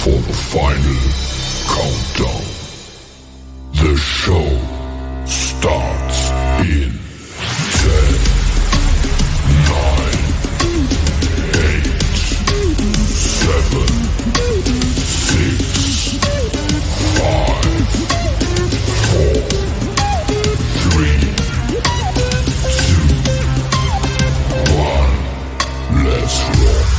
for the final countdown. The show starts in 10, 9, 8, 7, 6, 5, 4, 3, 2, 1. Let's rock.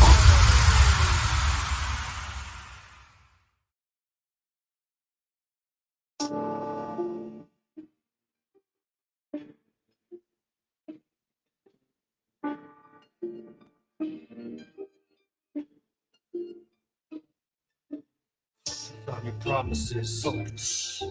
On your promises, focus.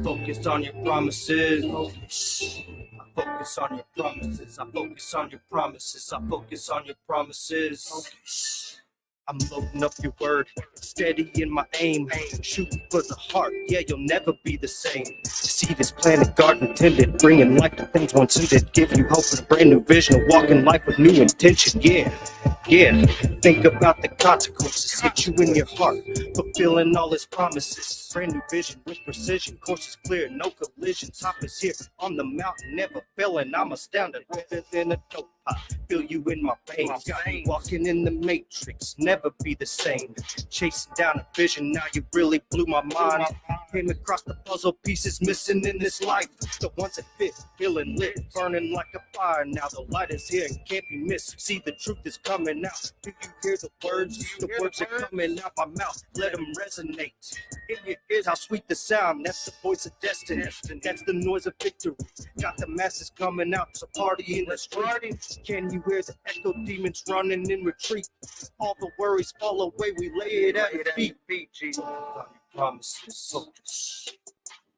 Focus on your promises. Focus. I focus on your promises. I focus on your promises. I focus on your promises. Focus. I'm loading up your word, steady in my aim, shooting for the heart, yeah, you'll never be the same. See this planet garden tended, bringing life to things once ended, give you hope and a brand new vision of walking life with new intention, yeah. Think about the consequences, hit you in your heart, fulfilling all his promises. Brand new vision with precision, course is clear, no collisions. Top is here on the mountain, never failing. I'm astounded, better than a dope pop. Feel you in my veins, got me walking in the matrix, never be the same. Chasing down a vision, now you really blew my mind. Came across the puzzle pieces missing in this life, the ones that fit, feeling lit, burning like a fire. Now the light is here and can't be missed. See, the truth is coming out. Do you hear the words? The words are coming out my mouth. Let them resonate in your ears. How sweet the sound. That's the voice of destiny. That's the noise of victory. Got the masses coming out to party in the street. Can you hear the echo demons running in retreat? All the worries fall away. We lay it at your feet. Jesus. Promises. Focus.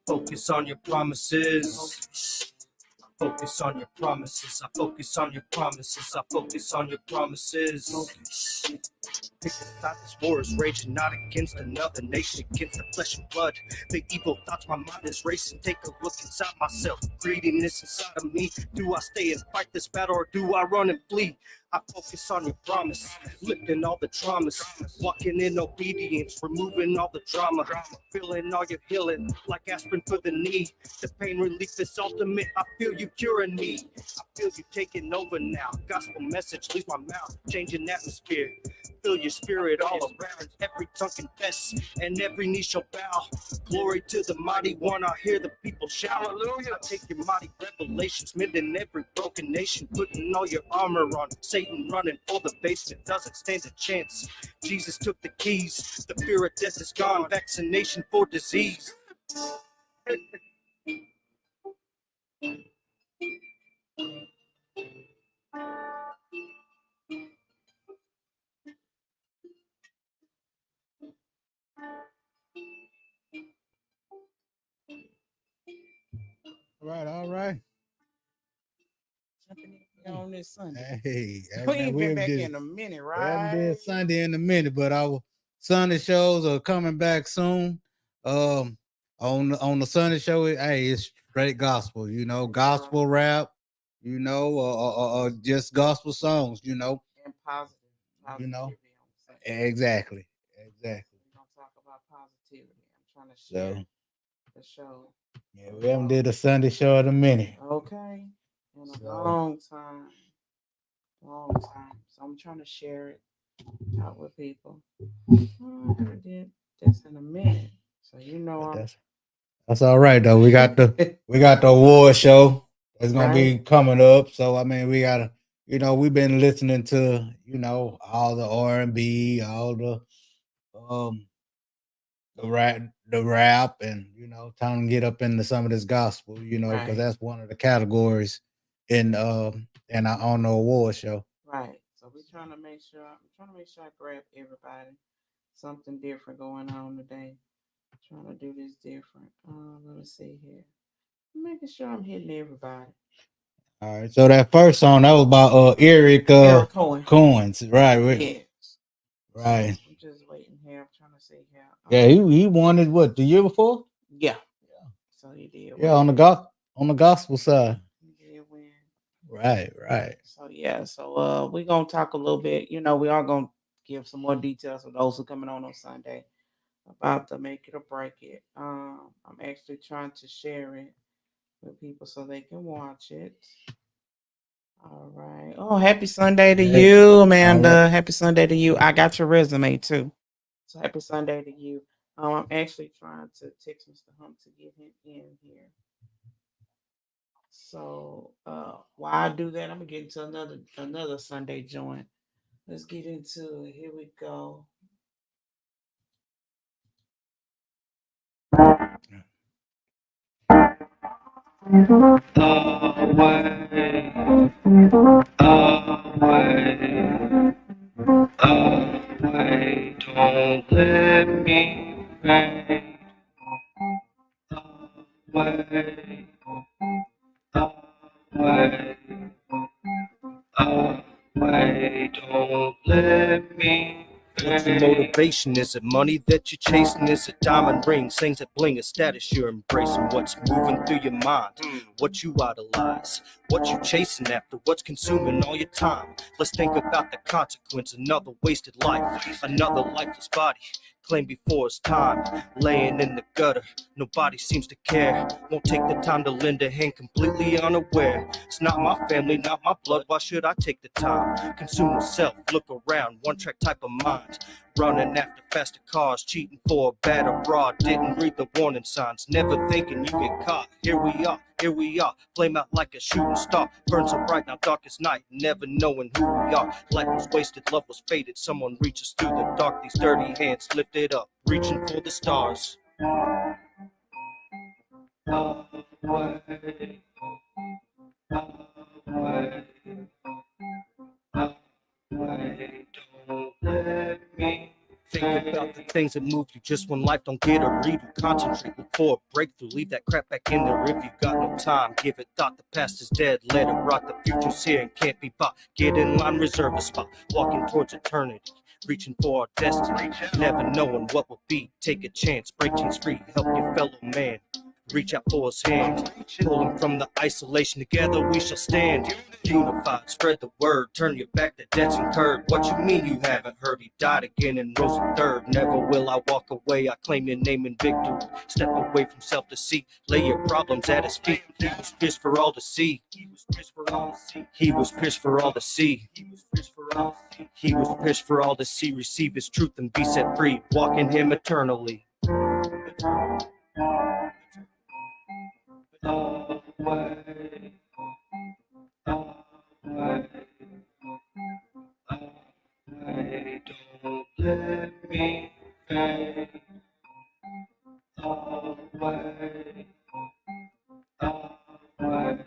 Focus on your promises. Focus on your promises. I focus on your promises. I focus on your promises. Focus. Pick a thought, this war is raging, not against another nation, against the flesh and blood. The evil thoughts, my mind is racing. Take a look inside myself, greediness inside of me. Do I stay and fight this battle, or do I run and flee? I focus on your promise, lifting all the traumas, walking in obedience, removing all the drama, feeling all your healing, like aspirin for the knee. The pain relief is ultimate, I feel you curing me. I feel you taking over now, gospel message leaves my mouth, changing atmosphere. Feel your spirit all around, every tongue confess, and every knee shall bow. Glory to the mighty one, I hear the people shout. Hallelujah. I take your mighty revelations, mending every broken nation, putting all your armor on. Satan running for the basement, doesn't stand a chance. Jesus took the keys, the fear of death is gone, vaccination for disease. All right. On this Sunday. Hey, We ain't been back in a minute, right? We haven't been Sunday in a minute, but our Sunday shows are coming back soon. On the Sunday show, it's straight gospel, gospel rap, or just gospel songs, and positive Exactly. We're gonna talk about positivity. I'm trying to share the show. Yeah, we haven't did a Sunday show in a minute. Okay. In a long time. So I'm trying to share it out with people. I did this in a minute. So that's all right though. We got the award show that's gonna be coming up. So I mean, we gotta, we've been listening to, all the R&B, all the rap, and time to get up into some of this gospel, because that's one of the categories in on the award show. Right. So I'm trying to make sure I grab everybody. Something different going on today. Trying to do this different. Let me see here. I'm making sure I'm hitting everybody. All right. So that first song that was by Eric Coins. Right. Yes. Right. I'm just waiting here. I'm trying to see here. Yeah, he won it what, the year before? Yeah. So he did. Yeah, on the gospel side. He did win. Right. So we're gonna talk a little bit. We are gonna give some more details for those who are coming on Sunday. about to make it or break it. I'm actually trying to share it with people so they can watch it. All right. Oh, happy Sunday to Hey, you, all right. Amanda. Happy Sunday to you. I got your resume too. So happy Sunday to you. I'm actually trying to text Mr. Hump to get him in here. So while I do that, I'm gonna get into another Sunday joint. Let's get into it. Here we go. Away, don't let me fade away, away, away, don't let me What's your fade. motivation? Is it money that you're chasing? Is it diamond rings, things that bling, a status you're embracing? What's moving through your mind? What you idolize? What you chasing after? What's consuming all your time? Let's think about the consequence. Another wasted life, another lifeless body claimed before its time, laying in the gutter. Nobody seems to care. Won't take the time to lend a hand, completely unaware. It's not my family, not my blood. Why should I take the time? Consume myself, look around, one track type of mind. Running after faster cars, cheating for a bad abroad. Didn't read the warning signs, never thinking you get caught. Here we are, flame out like a shooting star. Burn so bright now dark as night, never knowing who we are. Life was wasted, love was faded. Someone reaches through the dark, these dirty hands lifted up, reaching for the stars. Away, away, away, don't let me. Think about the things that move you just when life don't get a redo. Concentrate, look for a breakthrough. Leave that crap back in there if you got no time. Give it thought, the past is dead. Let it rot, the future's here and can't be bought. Get in line, reserve a spot. Walking towards eternity, reaching for our destiny. Never knowing what will be. Take a chance, break chains free. Help your fellow man. Reach out for his hand, pull him from the isolation. Together we shall stand. Unified, spread the word. Turn your back, the debt's incurred. What you mean you haven't heard? He died again and rose a third. Never will I walk away. I claim your name in victory. Step away from self-deceit. Lay your problems at his feet. He was pierced for all to see. He was pierced for all to see. He was pierced for all to see. He was pierced for all to see. He was pierced for all to see. Receive his truth and be set free. Walk in him eternally. Away, away, away, don't let me fade away, away,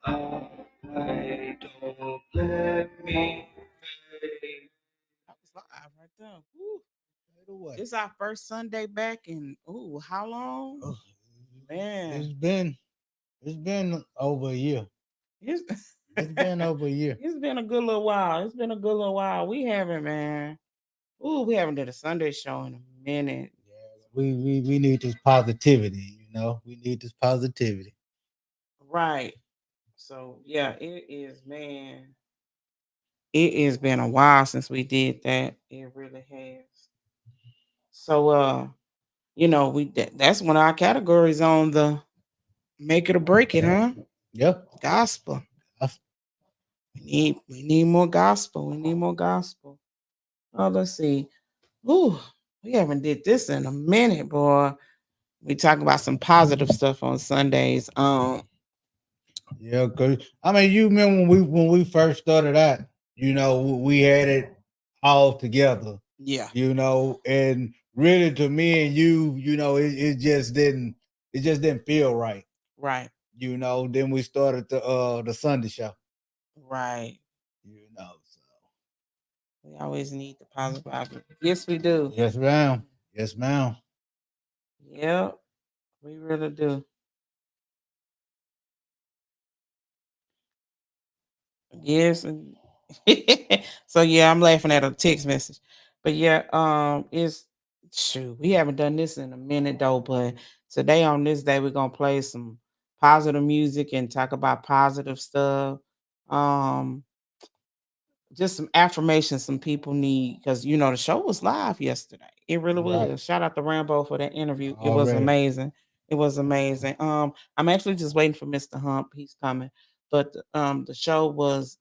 away, don't let me fade. That was live right there. Woo. It's our first Sunday back in how long? Oh, Man, it's been over a year. it's It's been over a year. it's been a good little while. It's been a good little while. We haven't, man. We haven't did a Sunday show in a minute. Yeah, we need this positivity, you know. We need this positivity. Right. So yeah, it is, man. It has been a while since we did that. It really has. So that's one of our categories on the make it or break it, huh? Yep. Gospel. That's- We need more gospel. We need more gospel. Oh, let's see. Ooh, we haven't did this in a minute, boy. We talk about some positive stuff on Sundays. Yeah, cause I mean, you remember when we first started out, you know, we had it all together, Yeah, you know, and really to me and you know, it just didn't feel right, right, you know. Then we started the Sunday show, right. you know. So We always need the positive outlook. Yes, we do. yes, ma'am. Yes, ma'am. Yep, we really do. Yes. So yeah, I'm laughing at a text message. But yeah, it's shoot, we haven't done this in a minute though, but today on this day we're gonna play some positive music and talk about positive stuff. Um just some affirmation some people need, because you know the show was live yesterday. It really Right. was. Shout out to Rambo for that interview. It was Already. amazing. It was amazing. I'm actually just waiting for Mr. Hump. He's coming. But the show was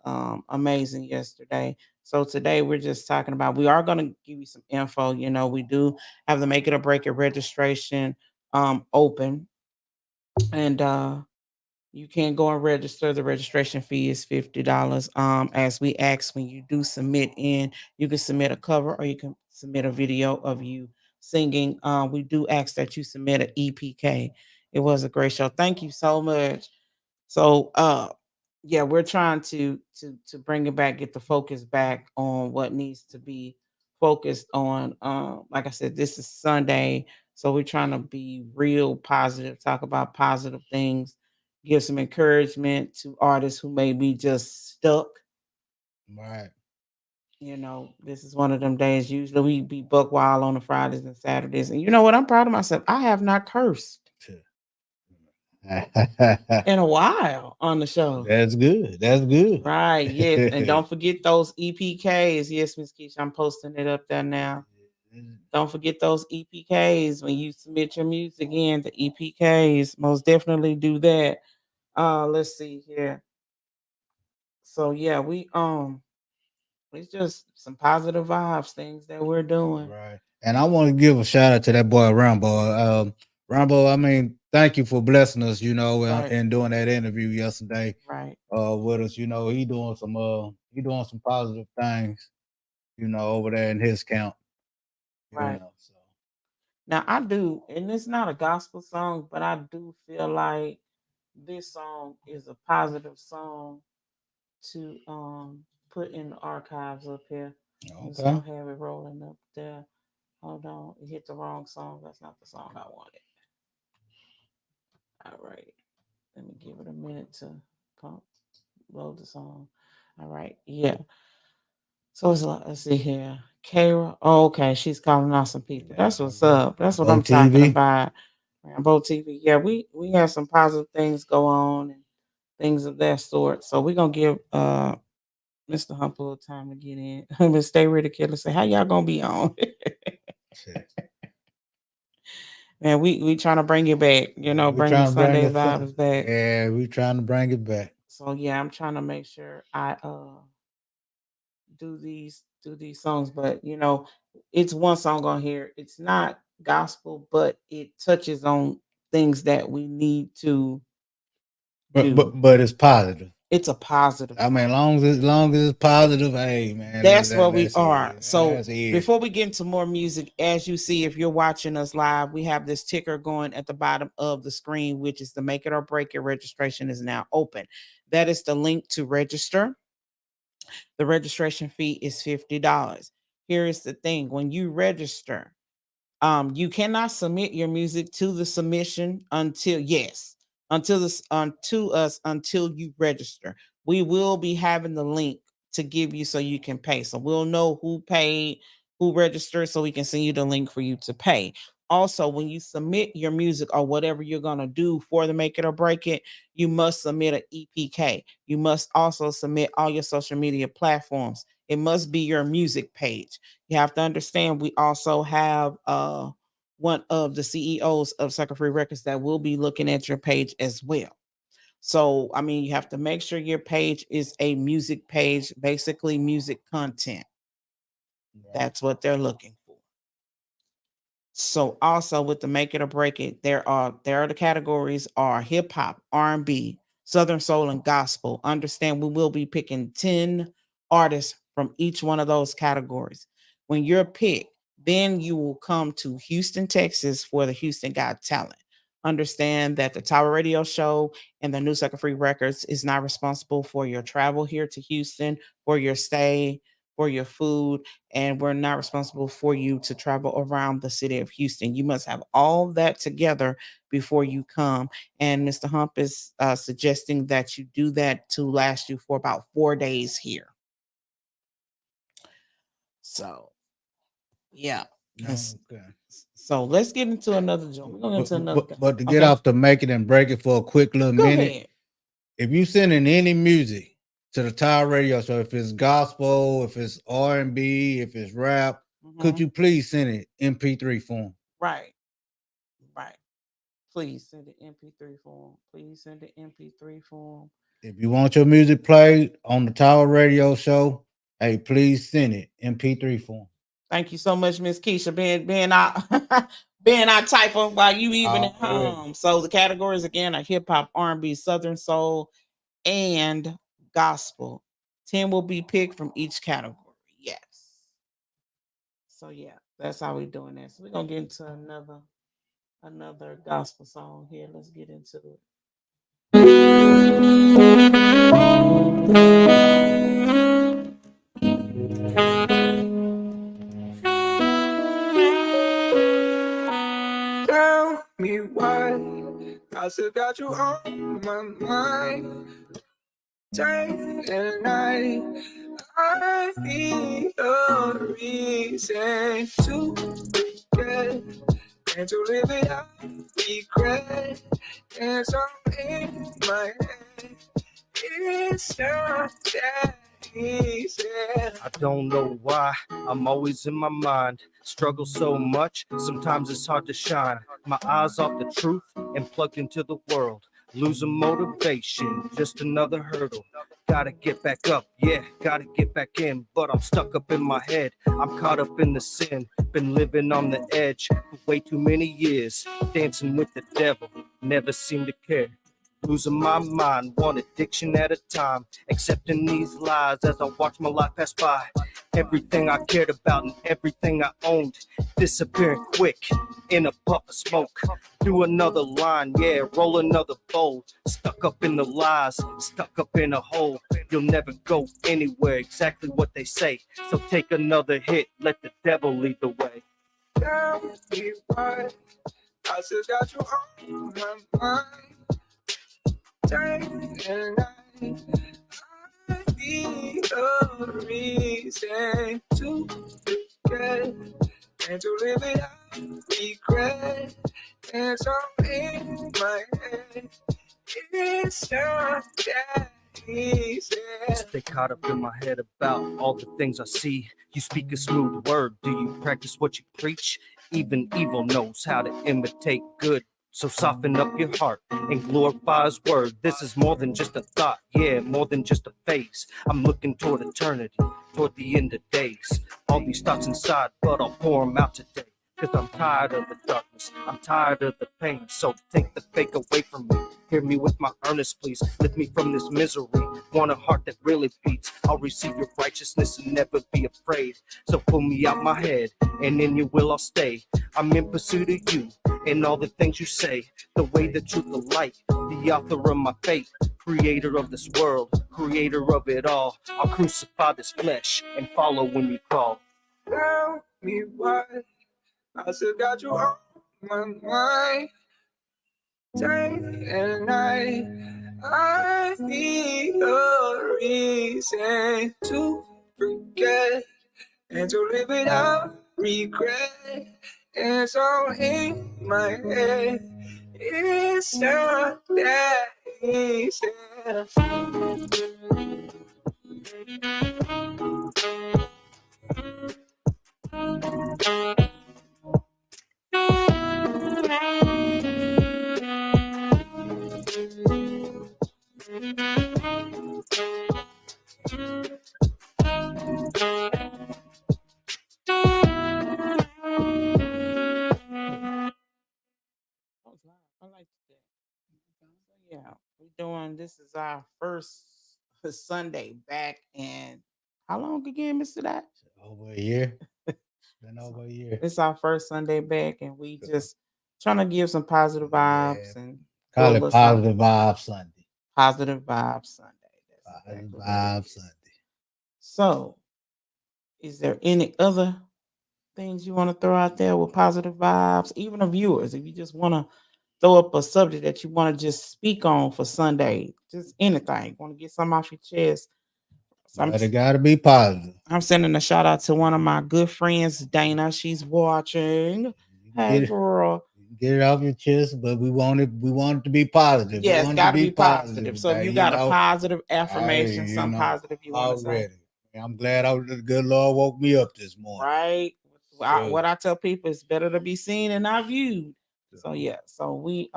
amazing yesterday. So today we're just talking about, we are gonna give you some info. You know, we do have the Make It or Break It registration open. And you can go and register. The registration fee is $50. As we asked, when you do submit in, you can submit a cover or you can submit a video of you singing. We do ask that you submit an EPK. It was a great show. Thank you so much. So yeah, we're trying to bring it back, get the focus back on what needs to be focused on. Like I said, this is Sunday, so we're trying to be real positive, talk about positive things, give some encouragement to artists who may be just stuck. Right. You know, this is one of them days. Usually we be buck wild on the Fridays and Saturdays. And you know what? I'm proud of myself. I have not cursed in a while on the show. That's good. That's good. Right, yes. And don't forget those EPKs. Yes, Miss Keisha, I'm posting it up there now. Don't forget those EPKs when you submit your music in, the EPKs. Most definitely do that. Let's see here. So yeah, it's just some positive vibes, things that we're doing. Right. And I want to give a shout out to that boy Rambo. Rambo, I mean, thank you for blessing us, you know, Right. and doing that interview yesterday Right. with us. You know, he doing some positive things, you know, over there in his camp. You Right. know, so. Now I do, and it's not a gospel song, but I do feel like this song is a positive song to put in the archives up here. I'm just gonna have it rolling up there. Hold on, it hit the wrong song. That's not the song I wanted. All right, let me give it a minute to pump load the song. All right, yeah. So it's let's see here. Kara, oh, okay, she's calling out some people. That's what's up. That's what I'm talking TV. about. Rambo TV. Yeah, we have some positive things go on and things of that sort. So we're gonna give Mr. Hump a little time to get in. But stay ready, killer. Say, how y'all gonna be on? Man, we trying to bring it back. You know, We bring the trying to bring Sunday it vibes back. Yeah, we trying to bring it back. So yeah, I'm trying to make sure I do these songs. But you know, it's one song on here. It's not gospel, but it touches on things that we need to do. But it's positive. It's a positive. I mean, long as it's positive, hey man, That's where we are. It. So That's it. before we get into more music, as you see, if you're watching us live, we have this ticker going at the bottom of the screen, which is the Make It or Break It registration is now open. That is the link to register. The registration fee is $50. Here is the thing: when you register, you cannot submit your music to the submission until until you register. We will be having the link to give you so you can pay. So we'll know who paid, who registered, so we can send you the link for you to pay. Also, when you submit your music or whatever you're gonna do for the Make It or Break It, you must submit an EPK. You must also submit all your social media platforms. It must be your music page. You have to understand we also have one of the CEOs of Sucker Free Records that will be looking at your page as well. So, I mean, you have to make sure your page is a music page, basically music content. That's what they're looking for. So also with the Make It or Break It, there are the categories are hip hop, R&B, Southern soul, and gospel. Understand we will be picking 10 artists from each one of those categories. When you're picked, then you will come to Houston, Texas for the Houston Got Talent. Understand that the Tower Radio Show and the New Sucker Free Records is not responsible for your travel here to Houston, for your stay, for your food, and we're not responsible for you to travel around the city of Houston. You must have all that together before you come. And Mr. Hump is suggesting that you do that to last you for about 4 days here. So, yeah. Okay. So let's get into another joint. We're going into another. But to get off the Make It and Break It for a quick little minute, ahead. If you sending any music to the Tower Radio Show. If it's gospel, if it's R&B, if it's rap, could Mhm. you please send it MP3 form? Right. Right. Please send the MP3 form. Please send the MP3 form. If you want your music played on the Tower Radio Show, hey, please send it MP3 form. Thank you so much, Miss Keisha, being our being our typer while you even at Alright. home. So the categories again are hip hop, R&B, Southern soul, and gospel. 10 will be picked from each category. Yes. So yeah, that's how we're doing that. So we're gonna get into another gospel song here. Let's get into it. Tell me why I still got you on my mind. Day and night, I need a reason to forget and to live it out. Regret and so in my head. It's not that easy. I don't know why, I'm always in my mind. Struggle so much, sometimes it's hard to shine. My eyes off the truth and plugged into the world. Losing motivation, just another hurdle. Gotta get back up, yeah, gotta get back in. But I'm stuck up in my head, I'm caught up in the sin. Been living on the edge for way too many years. Dancing with the devil, never seem to care. Losing my mind, one addiction at a time. Accepting these lies as I watch my life pass by. Everything I cared about and everything I owned disappearing quick in a puff of smoke. Do another line, yeah, roll another bowl. Stuck up in the lies, stuck up in a hole. You'll never go anywhere, exactly what they say. So take another hit, let the devil lead the way. Tell me why I still got you on my mind. Day and night, I need a reason to forget and to live it out. Regret and so in my head. It's not that easy. Stay caught up in my head about all the things I see. You speak a smooth word, do you practice what you preach? Even evil knows how to imitate good. So soften up your heart and glorify His word. This is more than just a thought, yeah, more than just a phase. I'm looking toward eternity, toward the end of days. All these thoughts inside, but I'll pour them out today. Cause I'm tired of the darkness, I'm tired of the pain. So take the fake away from me. Hear me with my earnest please. Lift me from this misery. Want a heart that really beats. I'll receive your righteousness and never be afraid. So pull me out my head, and in your will I'll stay. I'm in pursuit of you and all the things you say. The way, the truth, the light, the author of my fate. Creator of this world, creator of it all. I'll crucify this flesh and follow when you call. Tell me why I still got you on my mind. Day and night, I need a reason to forget and to live it out. Regret and so in my head. It's not that easy. I like that. Yeah, we're doing this is our first Sunday back in how long again, Mr. Dot? Over a year. Been over a year. It's our first Sunday back, and we just trying to give some positive vibes and Call build it us up. Positive Vibe Sunday. Positive vibes Sunday. That's Positive exactly what it Vibe is. Sunday. So, is there any other things you want to throw out there with positive vibes? Even the viewers, if you just want to throw up a subject that you want to just speak on for Sunday, just anything. Want to get something off your chest? So But it gotta be positive. I'm sending a shout out to one of my good friends, Dana. She's watching. You can Hey, get it- girl. you can get it off your chest, but we want it to be positive. We Yes, want it got to to be be positive. So if today, you you got a know. positive Hey, affirmation, you some know, positive you want to say, already. I'm glad the good Lord woke me up this morning. right? So, What I tell people is better to be seen and not viewed. So yeah, so we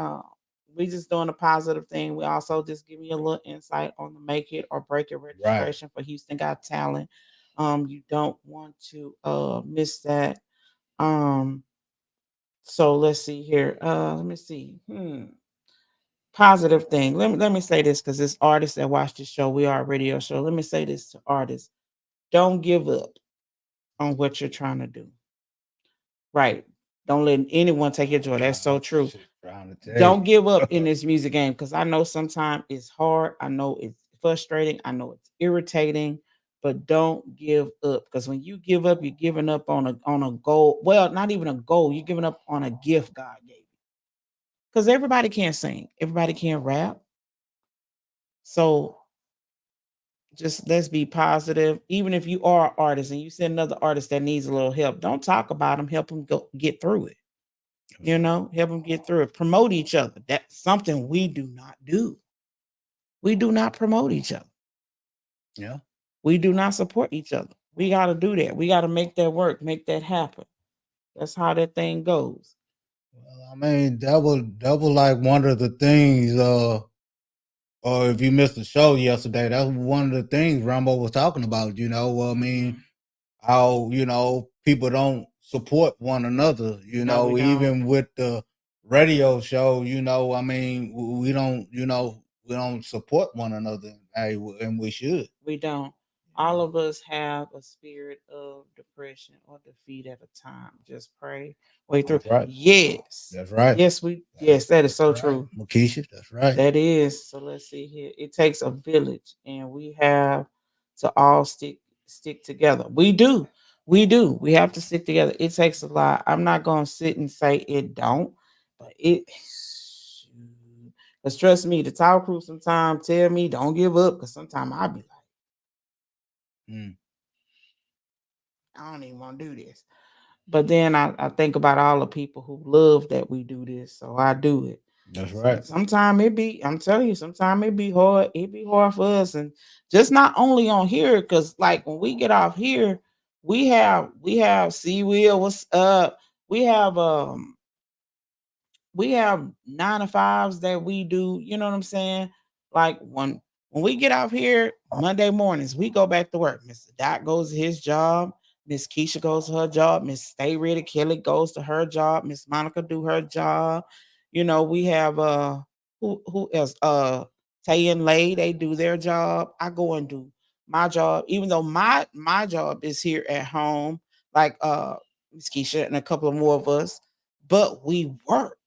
just doing a positive thing. We also just giving you a little insight on the Make It or Break It registration for Houston Got Talent. You don't want to miss that. So let's see here. Let me see. Positive thing. Let me say this because it's artists that watch this show. We are a radio show. Let me say this to artists: don't give up on what you're trying to do. Right. Don't let anyone take your joy. That's so true. trying to tell you. Don't give up in this music game because I know sometimes it's hard. I know it's frustrating. I know it's irritating, but don't give up because when you give up, you're giving up on a goal. Well, not even a goal. You're giving up on a gift God gave you. Because everybody can't sing, everybody can't rap. So just let's be positive. Even if you are an artist and you see another artist that needs a little help, don't talk about them. Help them go get through it. You know, help them get through it. Promote each other. That's something we do not do. We do not promote each other. Yeah. We do not support each other. We got to do that. We got to make that work, make that happen. That's how that thing goes. Well, I mean, that was like one of the things. Or if you missed the show yesterday, that's one of the things Rambo was talking about. You know, I mean, how people don't support one another. You No, know, we don't. even with the radio show. You know, I mean, we don't. You know, we don't support one another. Hey, and we should. We don't. All of us have a spirit of depression or defeat at a time. Just pray. Wait through. That's right. Yes. That's right. Yes, yes, that is so That's true. right. Makisha, that's right. That is. So let's see here. It takes a village and we have to all stick together. We do. We do. We have to stick together. It takes a lot. I'm not gonna sit and say it don't, but it because trust me, the talk crew sometimes tell me don't give up because sometimes I'll be like, I don't even want to do this. But then I think about all the people who love that we do this, so I do it. That's right. Sometimes I'm telling you, sometimes it be hard. It be hard for us, and just not only on here, because like when we get off here, we have C Will, what's up? We have 9 to 5s that we do, you know what I'm saying? Like when we get off here Monday mornings, we go back to work. Mr. Doc goes to his job, Miss Keisha goes to her job, Miss Stay Ready Kelly goes to her job, Miss Monica do her job. You know, we have who else? Tay and Lay, they do their job. I go and do my job, even though my job is here at home, like Miss Keisha and a couple of more of us, but we work.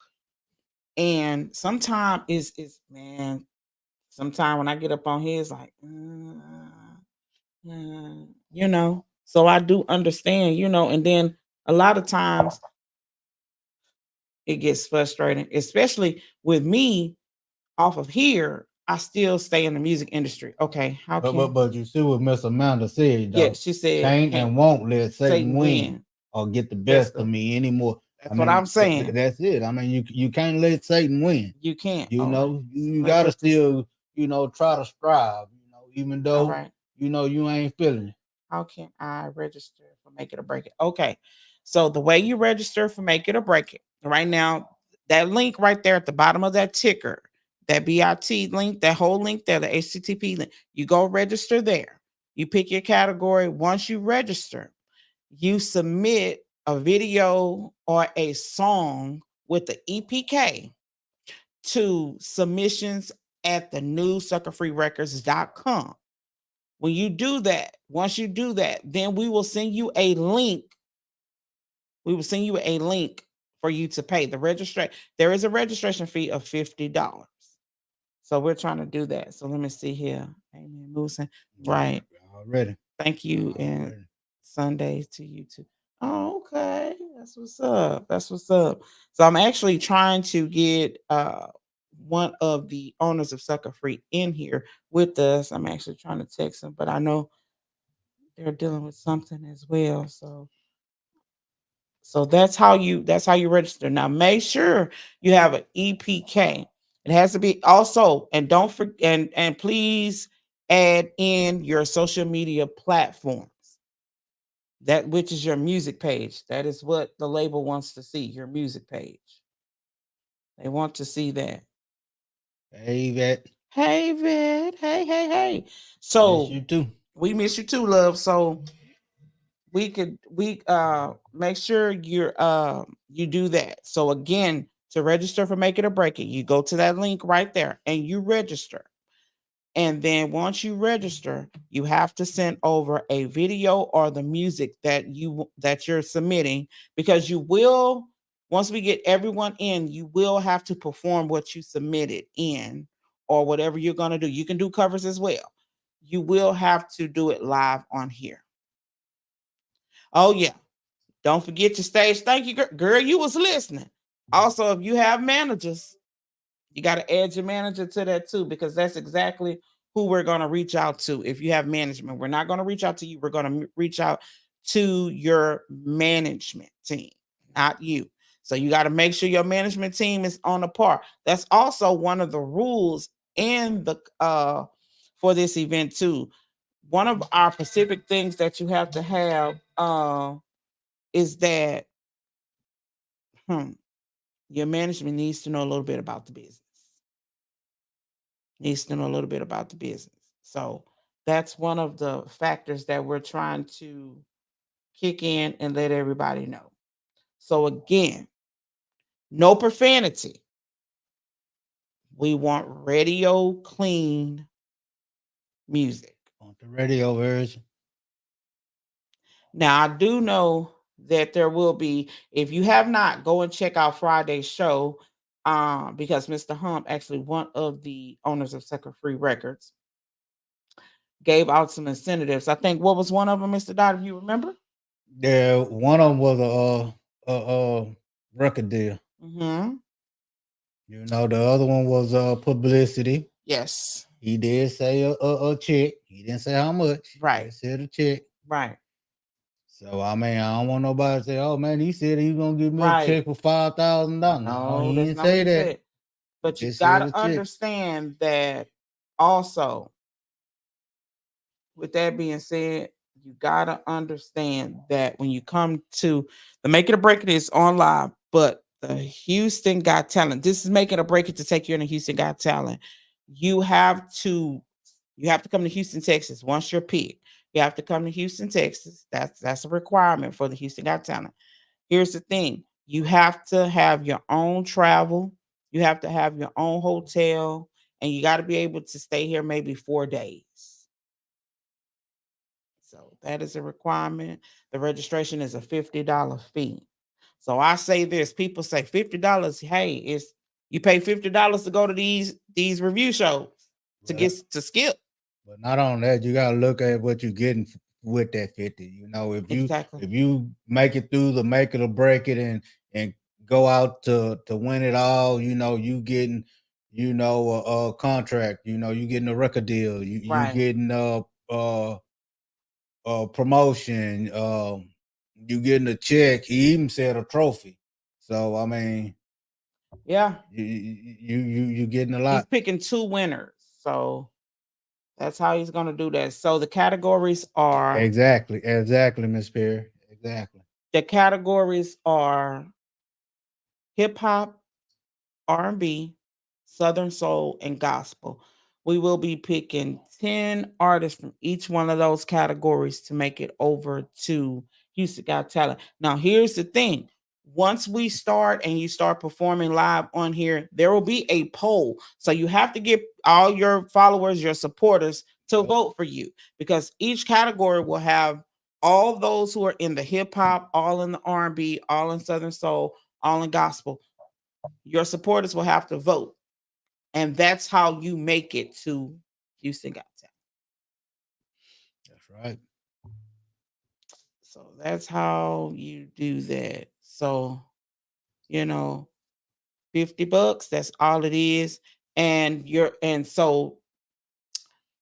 And sometimes it's man, sometimes when I get up on here, it's like, you know. So I do understand, you know, and then a lot of times it gets frustrating, especially with me off of here. I still stay in the music industry. Okay, how can But you see what Miss Amanda said, though. yeah, she said Can't and won't let Satan Satan win win. or get the That's best of me anymore. That's what I'm saying. That's it. I mean, you can't let Satan win. You can't. You All know, right. you Let- gotta let's just- still, try to strive. You know, even all though right. you ain't feeling it. How can I register for Make It or Break It? Okay. So the way you register for Make It or Break It, right now, that link right there at the bottom of that ticker, that BIT link, that whole link there, the HTTP link, you go register there. You pick your category. Once you register, you submit a video or a song with the EPK to submissions at the newsuckerfreerecords.com. When you do that, once you do that, then we will send you a link. We will send you a link for you to pay the registration. There is a registration fee of $50. So we're trying to do that. So let me see here. Amen. Moosin. Right. Already. Thank you. And Sundays to you too. Oh, okay. That's what's up. That's what's up. So I'm actually trying to get one of the owners of Sucker Free in here with us. I'm actually trying to text him, but I know they're dealing with something as well. So So that's how you register. Now make sure you have an EPK. It has to be also, and don't forget, and please add in your social media platforms. That which is your music page. That is what the label wants to see, your music page. They want to see that. Hey, Vet. Hey, Vet. Hey. Miss So you too. we miss you too, love. So we make sure you do that. So again, to register for Make It or Break It, you go to that link right there and you register. And then once you register, you have to send over a video or the music that you're submitting, because you will, once we get everyone in, you will have to perform what you submitted in, or whatever you're going to do. You can do covers as well. You will have to do it live on here. Oh yeah. Don't forget your stage. Thank you, girl. You was listening. Also, if you have managers, you got to add your manager to that too, because that's exactly who we're going to reach out to. If you have management, we're not going to reach out to you. We're going to reach out to your management team, not you. So you got to make sure your management team is on the par. That's also one of the rules in the for this event too. One of our specific things that you have to have is that your management needs to know a little bit about the business. Needs to know a little bit about the business. So that's one of the factors that we're trying to kick in and let everybody know. So again, no profanity. We want radio clean music. On the radio version. Now I do know that there will be, if you have not, go and check out Friday's show, because Mr. Hump, actually one of the owners of Sucker Free Records, gave out some incentives. I think, what was one of them, Mr. Dot, if you remember? Yeah, one of them was a record deal. Mm-hmm. You know, the other one was publicity. Yes. He did say a check. He didn't say how much. Right. He said a check. Right. So I mean, I don't want nobody to say, "Oh man, he said he's gonna give me Right. a check for $5,000." No, he that's didn't not say what he that. said. But you Just said a gotta check. understand that also. With that being said, you gotta understand that when you come to the Make It or Break It is on live, but the Houston Got Talent, this is Make It or Break It to take you in the Houston Got Talent. You have to come to Houston, Texas. Once you're picked, you have to come to Houston, Texas. That's a requirement for the Houston Got Talent. Here's the thing: you have to have your own travel, you have to have your own hotel, and you got to be able to stay here maybe 4 days. So that is a requirement. The registration is a $50 fee. So I say this: people say $50. Hey, it's you pay $50 to go to these review shows to Right. get to skip. But not on that, you gotta look at what you're getting with that 50. You know, if you make it through the Make It or Break It and go out to win it all, you know, you getting, you know, a contract, you know, you getting a record deal, you getting a promotion, you getting a check. He even said a trophy. So I mean, yeah, you getting a lot. He's picking 2 winners, so that's how he's gonna do that. So the categories are exactly, Miss Perry, exactly. The categories are hip hop, R&B, Southern soul, and gospel. We will be picking 10 artists from each one of those categories to make it over to Houston Got Talent. Now, here's the thing. Once we start and you start performing live on here, there will be a poll. So you have to get all your followers, your supporters to vote for you, because each category will have all those who are in the hip hop, all in the R&B, all in Southern soul, all in gospel. Your supporters will have to vote. And that's how you make it to Houston Got Talent. That's right. So that's how you do that. So, you know, $50, that's all it is. And so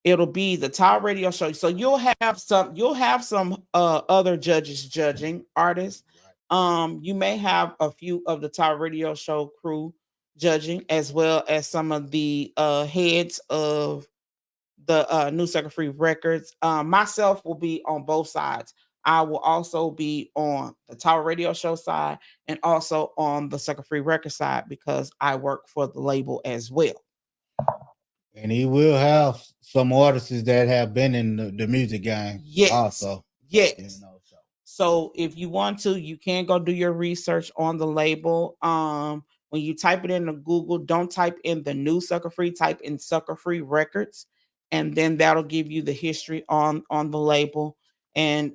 it'll be the top radio show. So you'll have some other judges judging artists. You may have a few of the Top Radio Show crew judging, as well as some of the heads of the New Sucker Free Records. Myself will be on both sides. I will also be on the Tower Radio Show side and also on the Sucker Free Record side because I work for the label as well. And he will have some artists that have been in the music game. Yes. Also. Yes. You know, so if you want to, you can go do your research on the label. When you type it into Google, don't type in the New Sucker Free, type in Sucker Free Records, and then that'll give you the history on the label and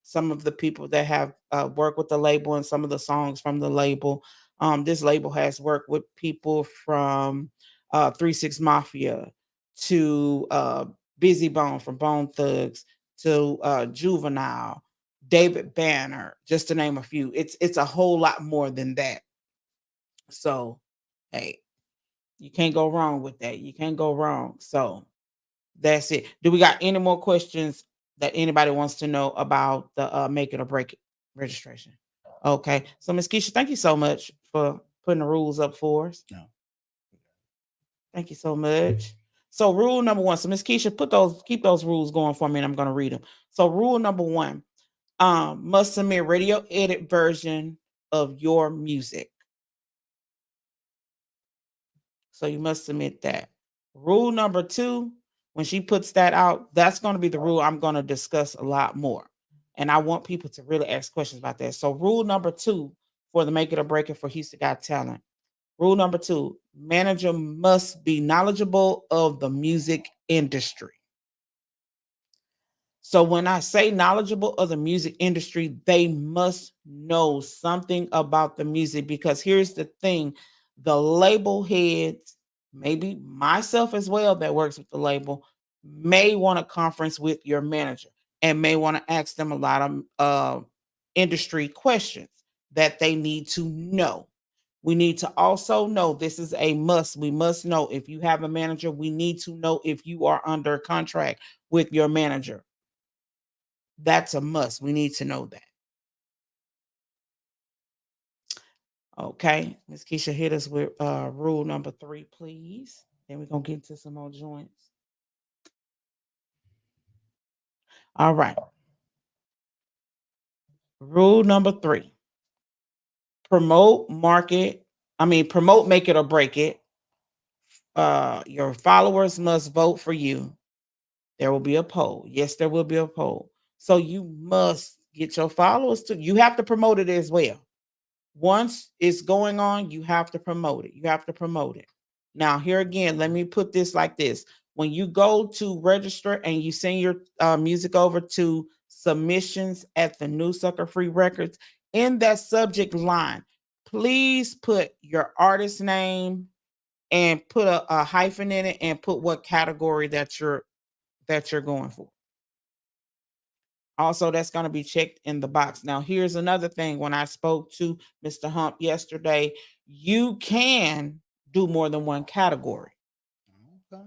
some of the people that have worked with the label and some of the songs from the label. This label has worked with people from 3-6 Mafia to Busy Bone from Bone Thugs to Juvenile, David Banner, just to name a few. It's a whole lot more than that. So, hey, you can't go wrong with that. You can't go wrong. So that's it. Do we got any more questions that anybody wants to know about the Make It or Break It registration? Okay. So Ms. Keisha, thank you so much for putting the rules up for us. No. Thank you so much. So rule number 1. So Ms. Keisha, keep those rules going for me, and I'm going to read them. So rule number 1, must submit radio edit version of your music. So you must submit that. Rule number 2, when she puts that out, that's going to be the rule I'm going to discuss a lot more. And I want people to really ask questions about that. So rule number 2 for the Make It or Break It for Houston Got Talent. Rule number 2, manager must be knowledgeable of the music industry. So when I say knowledgeable of the music industry, they must know something about the music, because here's the thing, the label heads, maybe myself as well that works with the label, may want a conference with your manager and may want to ask them a lot of industry questions that they need to know. We need to also know, this is a must. We must know, if you have a manager, we need to know if you are under contract with your manager. That's a must. We need to know that. Okay. Ms. Keisha, hit us with rule number 3, please. Then we're going to get into some more joints. All right. Rule number 3. Promote, make it or break it. Your followers must vote for you. There will be a poll. Yes, there will be a poll. So you must get your followers you have to promote it as well. Once it's going on, you have to promote it. You have to promote it. Now, here again, let me put this like this. When you go to register and you send your music over to submissions at the New Sucker Free Records, in that subject line, please put your artist name and put a hyphen in it and put what category that you're going for. Also, that's going to be checked in the box. Now, here's another thing. When I spoke to Mr. Hump yesterday, you can do more than one category. Okay.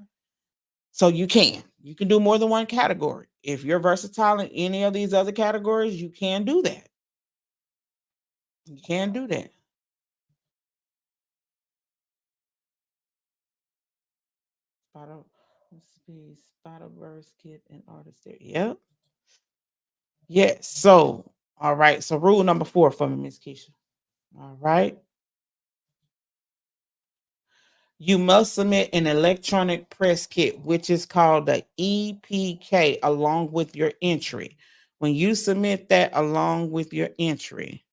So you can do more than one category. If you're versatile in any of these other categories, you can do that. You can do that. Spider-Verse kit and artist there. Yep. Yes. So, all right. So rule number 4 for me, Miss Keisha. All right. You must submit an electronic press kit, which is called the EPK, along with your entry. When you submit that along with your entry,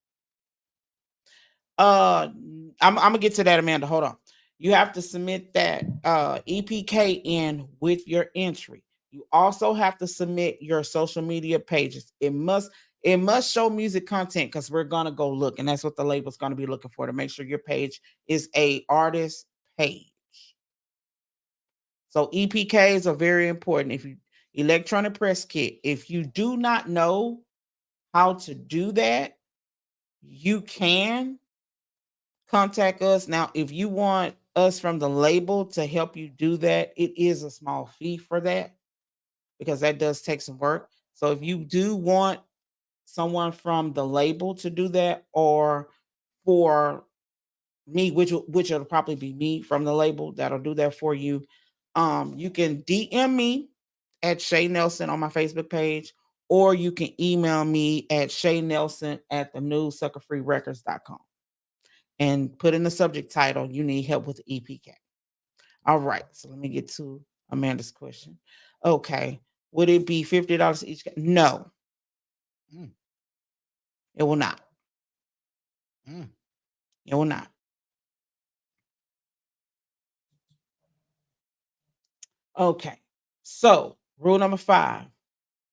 I'm gonna get to that, Amanda. Hold on. You have to submit that EPK in with your entry. You also have to submit your social media pages. It must show music content, because we're gonna go look, and that's what the label's gonna be looking for, to make sure your page is a artist page. So EPKs are very important. If you electronic press kit, if you do not know how to do that, you can contact us. Now, if you want us from the label to help you do that, it is a small fee for that, because that does take some work. So if you do want someone from the label to do that, or for me, which it'll probably be me from the label that'll do that for you. You can DM me at Shay Nelson on my Facebook page, or you can email me at shaynelson@thenewsuckerfreerecords.com and put in the subject title, you need help with the EPK. All right, so let me get to Amanda's question. Okay, would it be $50 each? No, Mm. it will not. Mm. It will not. Okay, so rule number 5.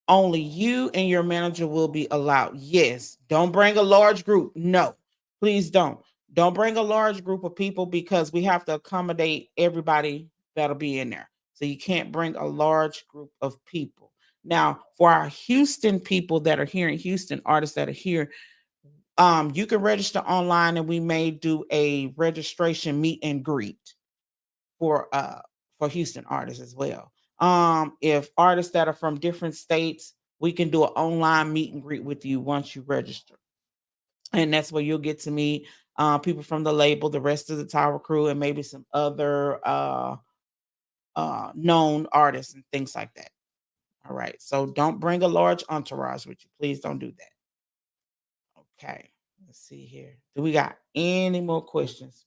Only you and your manager will be allowed. Yes, don't bring a large group. No, please don't. Don't bring a large group of people because we have to accommodate everybody that'll be in there. So you can't bring a large group of people. Now, for our Houston people that are here in Houston, artists that are here, you can register online and we may do a registration meet and greet for Houston artists as well. If artists that are from different states, we can do an online meet and greet with you once you register. And that's where you'll get to meet people from the label, the rest of the Tower crew, and maybe some other known artists and things like that. All right. So don't bring a large entourage with you. Please don't do that. Okay. Let's see here. Do we got any more questions?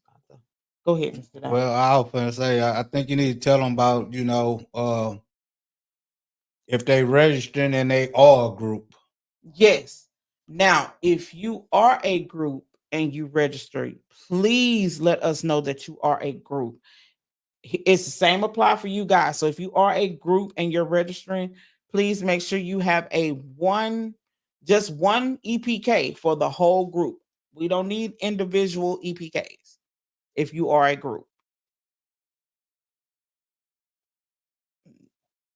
Go ahead, Mr. Dow. Well, I was gonna say, I think you need to tell them about, if they registering and they are a group. Yes. Now, if you are a group and you register, please let us know that you are a group. It's the same apply for you guys. So if you are a group and you're registering, please make sure you have just one EPK for the whole group. We don't need individual EPKs if you are a group.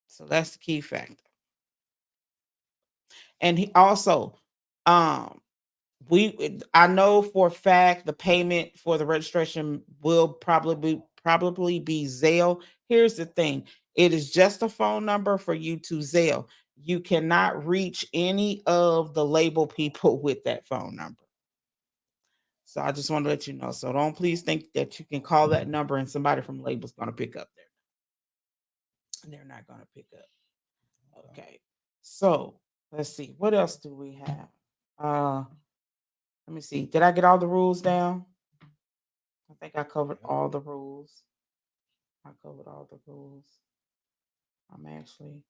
So that's the key factor. And he also, I know for a fact the payment for the registration will probably be Zelle. Here's the thing. It is just a phone number for you to Zelle. You cannot reach any of the label people with that phone number. So I just want to let you know. So don't please think that you can call that number and somebody from label is going to pick up there. They're not going to pick up. Okay. So let's see. What else do we have? Let me see. Did I get all the rules down? I think I covered all the rules. I'm actually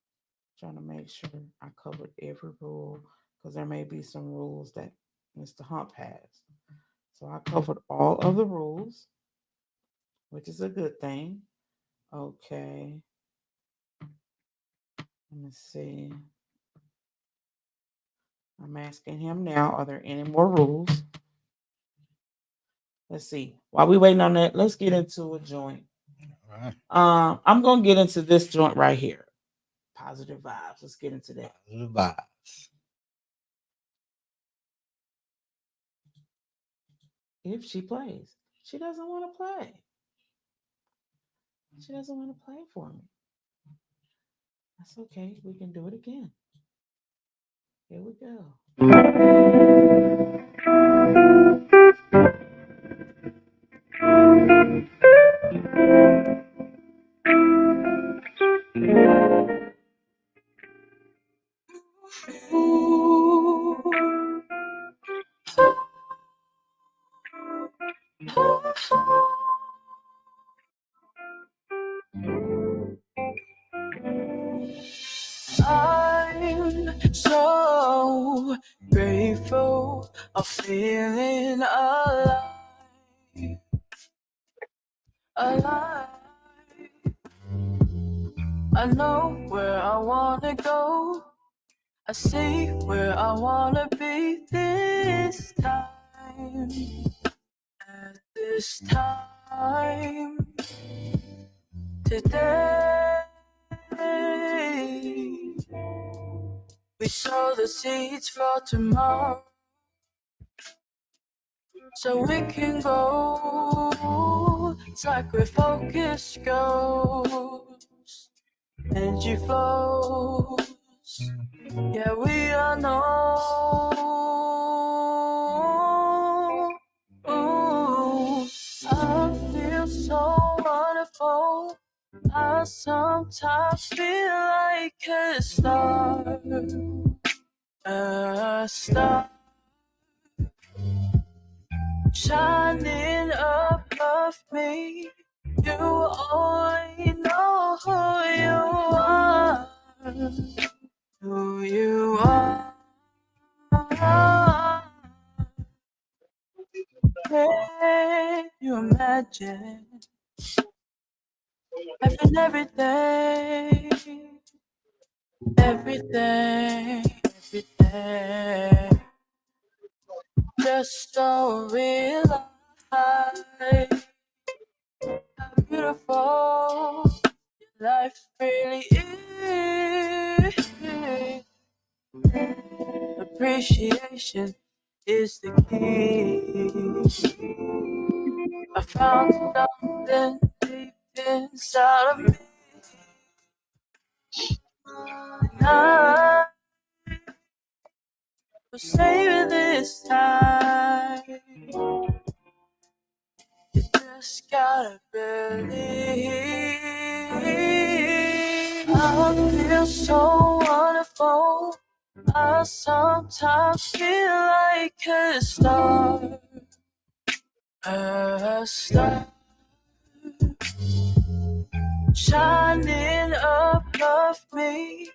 trying to make sure I covered every rule because there may be some rules that Mr. Hump has. So I covered all of the rules, which is a good thing. Okay. Let me see. I'm asking him now, are there any more rules? Let's see. While we waiting on that, let's get into a joint. All right. I'm going to get into this joint right here. Positive vibes. Let's get into that. Positive vibes. If she plays, she doesn't want to play. She doesn't want to play for me. That's okay. We can do it again. Here we go. I'm so grateful of feeling alive. I know where I wanna go. I see where I wanna be this time. At this time. Today. We sow the seeds for tomorrow, so we can go. It's like where focus goes, energy flows. Yeah, we all know. Ooh, I feel so wonderful. I sometimes feel like a star shining above me. You only know who you are. Can you imagine having everything, just don't realize how beautiful life really is. Appreciation is the key. I found something deep inside of me. I will save this time. You just gotta believe. I feel so wonderful. I sometimes feel like a star shining above me.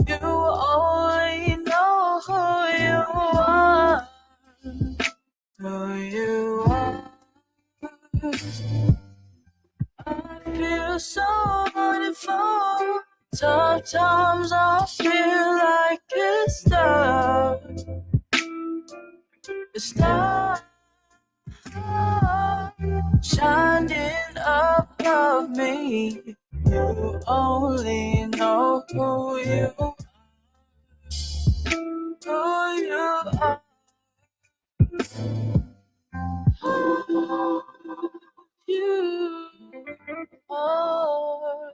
You only know who you are. I feel so wonderful. Sometimes I feel like a star shining above me. You only know who you are. You are.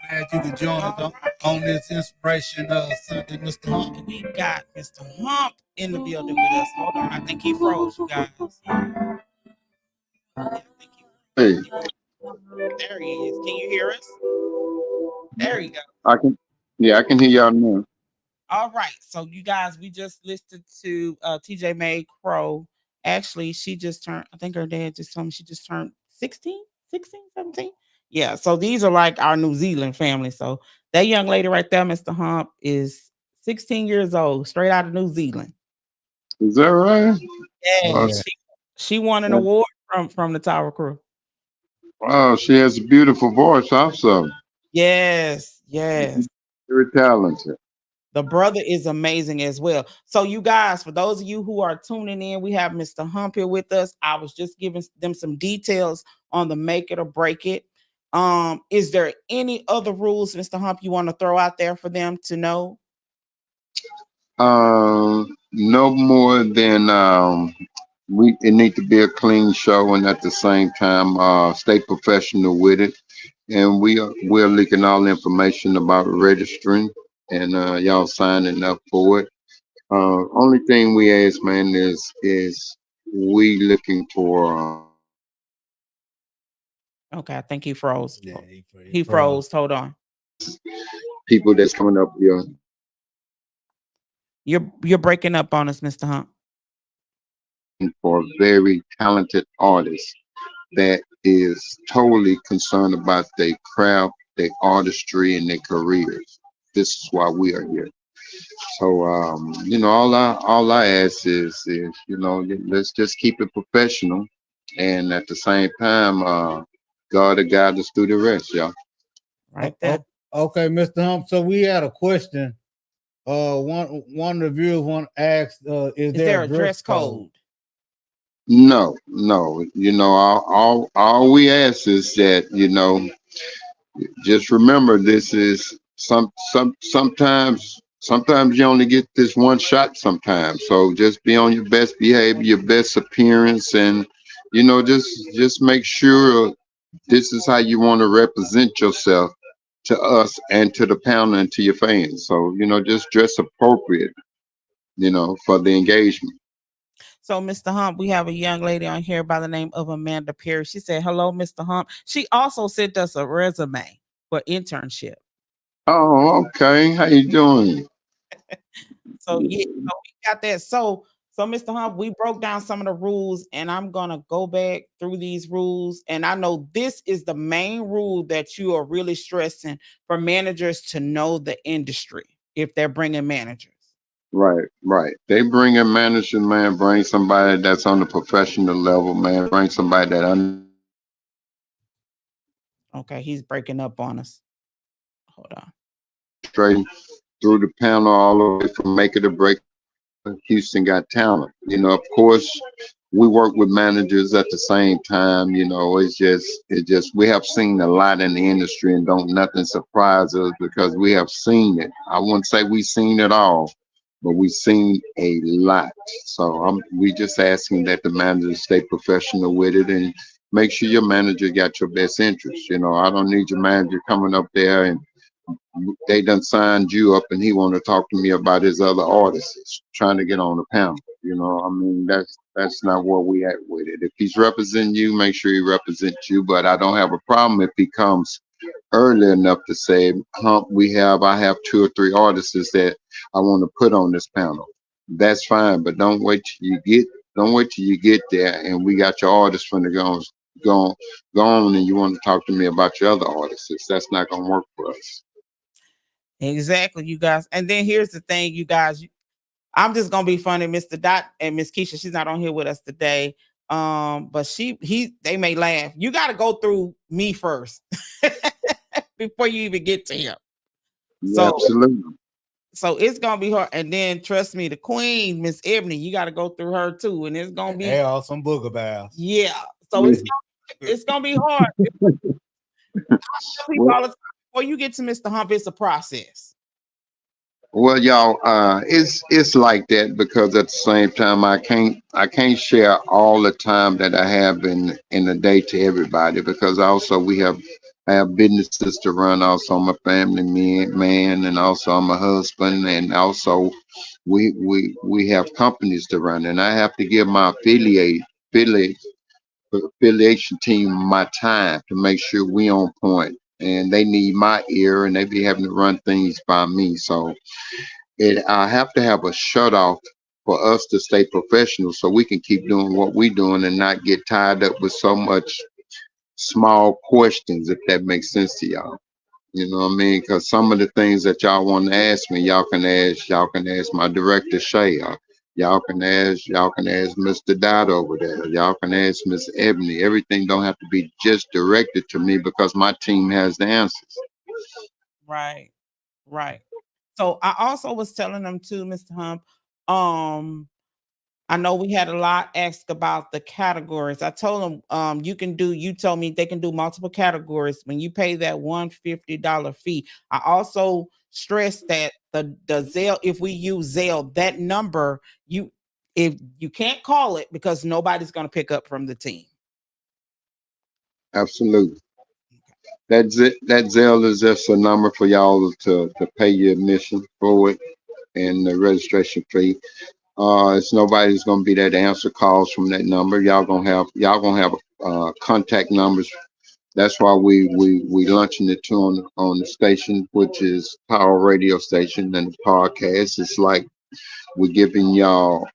Glad you could join us on this inspiration Sunday, Mr. Hump. We got Mr. Hump in the building with us. Hold on, I think he froze, you guys. Yeah, I think he Hey, There he is. Can you hear us? There you go. I can hear y'all now. All right. So you guys, we just listened to TJ May Crow. Actually, she just turned, I think her dad just told me she just turned 16, 17. Yeah. So these are like our New Zealand family. So that young lady right there, Mr. Hump, is 16 years old, straight out of New Zealand. Is that right? Yeah. Wow, She won an award from the Tower Crew. wow, she has a beautiful voice also. Yes. Yes. Very talented. The brother is amazing as well. So, you guys, for those of you who are tuning in, we have Mr. Hump here with us. I was just giving them some details on the Make It or Break It. Is there any other rules, Mr. Hump, you want to throw out there for them to know? No more than it need to be a clean show, and at the same time, stay professional with it. And we're leaking all information about registering and y'all signing up for it. Only thing we ask, man, is we looking for Okay, I think he froze. Yeah, He froze. Hold on. people that's coming up here. You're breaking up on us, Mr. Hump. For very talented artists that is totally concerned about their craft, their artistry, and their careers. This is why we are here. So all I ask is let's just keep it professional, and at the same time, God will guide us through the rest, y'all. Right there. Okay, Mr. Hump. So we had a question. One of the viewers want to ask, is there a dress code? No. All we ask is that just remember this is sometimes sometimes you only get this one shot sometimes. So just be on your best behavior, your best appearance, and just make sure this is how you want to represent yourself to us and to the panel and to your fans. So, just dress appropriate, for the engagement. So, Mr. Hump, we have a young lady on here by the name of Amanda Perry. She said, "Hello, Mr. Hump." She also sent us a resume for internship. Oh, okay. How you doing? So yeah, so we got that. So Mr. Hump, we broke down some of the rules, and I'm gonna go back through these rules. And I know this is the main rule that you are really stressing for managers to know the industry if they're bringing managers. Right, right. They bring a manager, man, bring somebody that's on the professional level, man, bring somebody that Okay, he's breaking up on us. Hold on. straight through the panel all the way from Make It or Break Houston Got Talent. Of course, we work with managers at the same time. It's just we have seen a lot in the industry, and don't nothing surprise us because we have seen it. I wouldn't say we've seen it all, but we've seen a lot. So we just asking that the managers stay professional with it and make sure your manager got your best interest. I don't need your manager coming up there and they done signed you up and he want to talk to me about his other artists trying to get on the panel. I mean, that's not what we at with it. If he's representing you, make sure he represents you. But I don't have a problem if he comes early enough to say, Hump, I have 2 or 3 artists that I want to put on this panel. That's fine, but don't wait till you get there and we got your artists from the go on and you want to talk to me about your other artists. That's not gonna work for us. Exactly, you guys. And then here's the thing, you guys. I'm just gonna be funny, Mr. Dot and Miss Keisha. She's not on here with us today. But they may laugh. You got to go through me first before you even get to him. Yeah, absolutely. So it's gonna be hard. And then trust me, the queen, Miss Ebony, you got to go through her too. And it's gonna be they are some booger bears. Yeah. So it's gonna be hard. People all the time, before you get to Mr. Hump, it's a process. Well, y'all, it's like that because at the same time, I can't share all the time that I have in a day to everybody because also I have businesses to run. Also, I'm a family man, and also I'm a husband, and also we have companies to run, and I have to give my affiliation team my time to make sure we on point, and they need my ear, and they be having to run things by me. So I have to have a shut off for us to stay professional so we can keep doing what we're doing and not get tied up with so much small questions, if that makes sense to y'all. You know what I mean? Because some of the things that y'all want to ask me, y'all can ask my director Shay. Y'all can ask Mr. Dot over there. Y'all can ask Miss Ebony. Everything don't have to be just directed to me because my team has the answers. Right. So I also was telling them too, Mr. Hump. I know we had a lot asked about the categories. I told them you told me they can do multiple categories when you pay that $150 fee. I also stressed that the Zelle, if we use Zelle, that number, if you can't call it because nobody's going to pick up from the team. Absolutely. That's it. That Zelle is just a number for y'all to pay your admission for it and the registration fee. It's nobody's gonna be there to answer calls from that number. Y'all gonna have contact numbers. That's why we launching it too on the station, which is Power Radio Station and the podcast. It's like we're giving y'all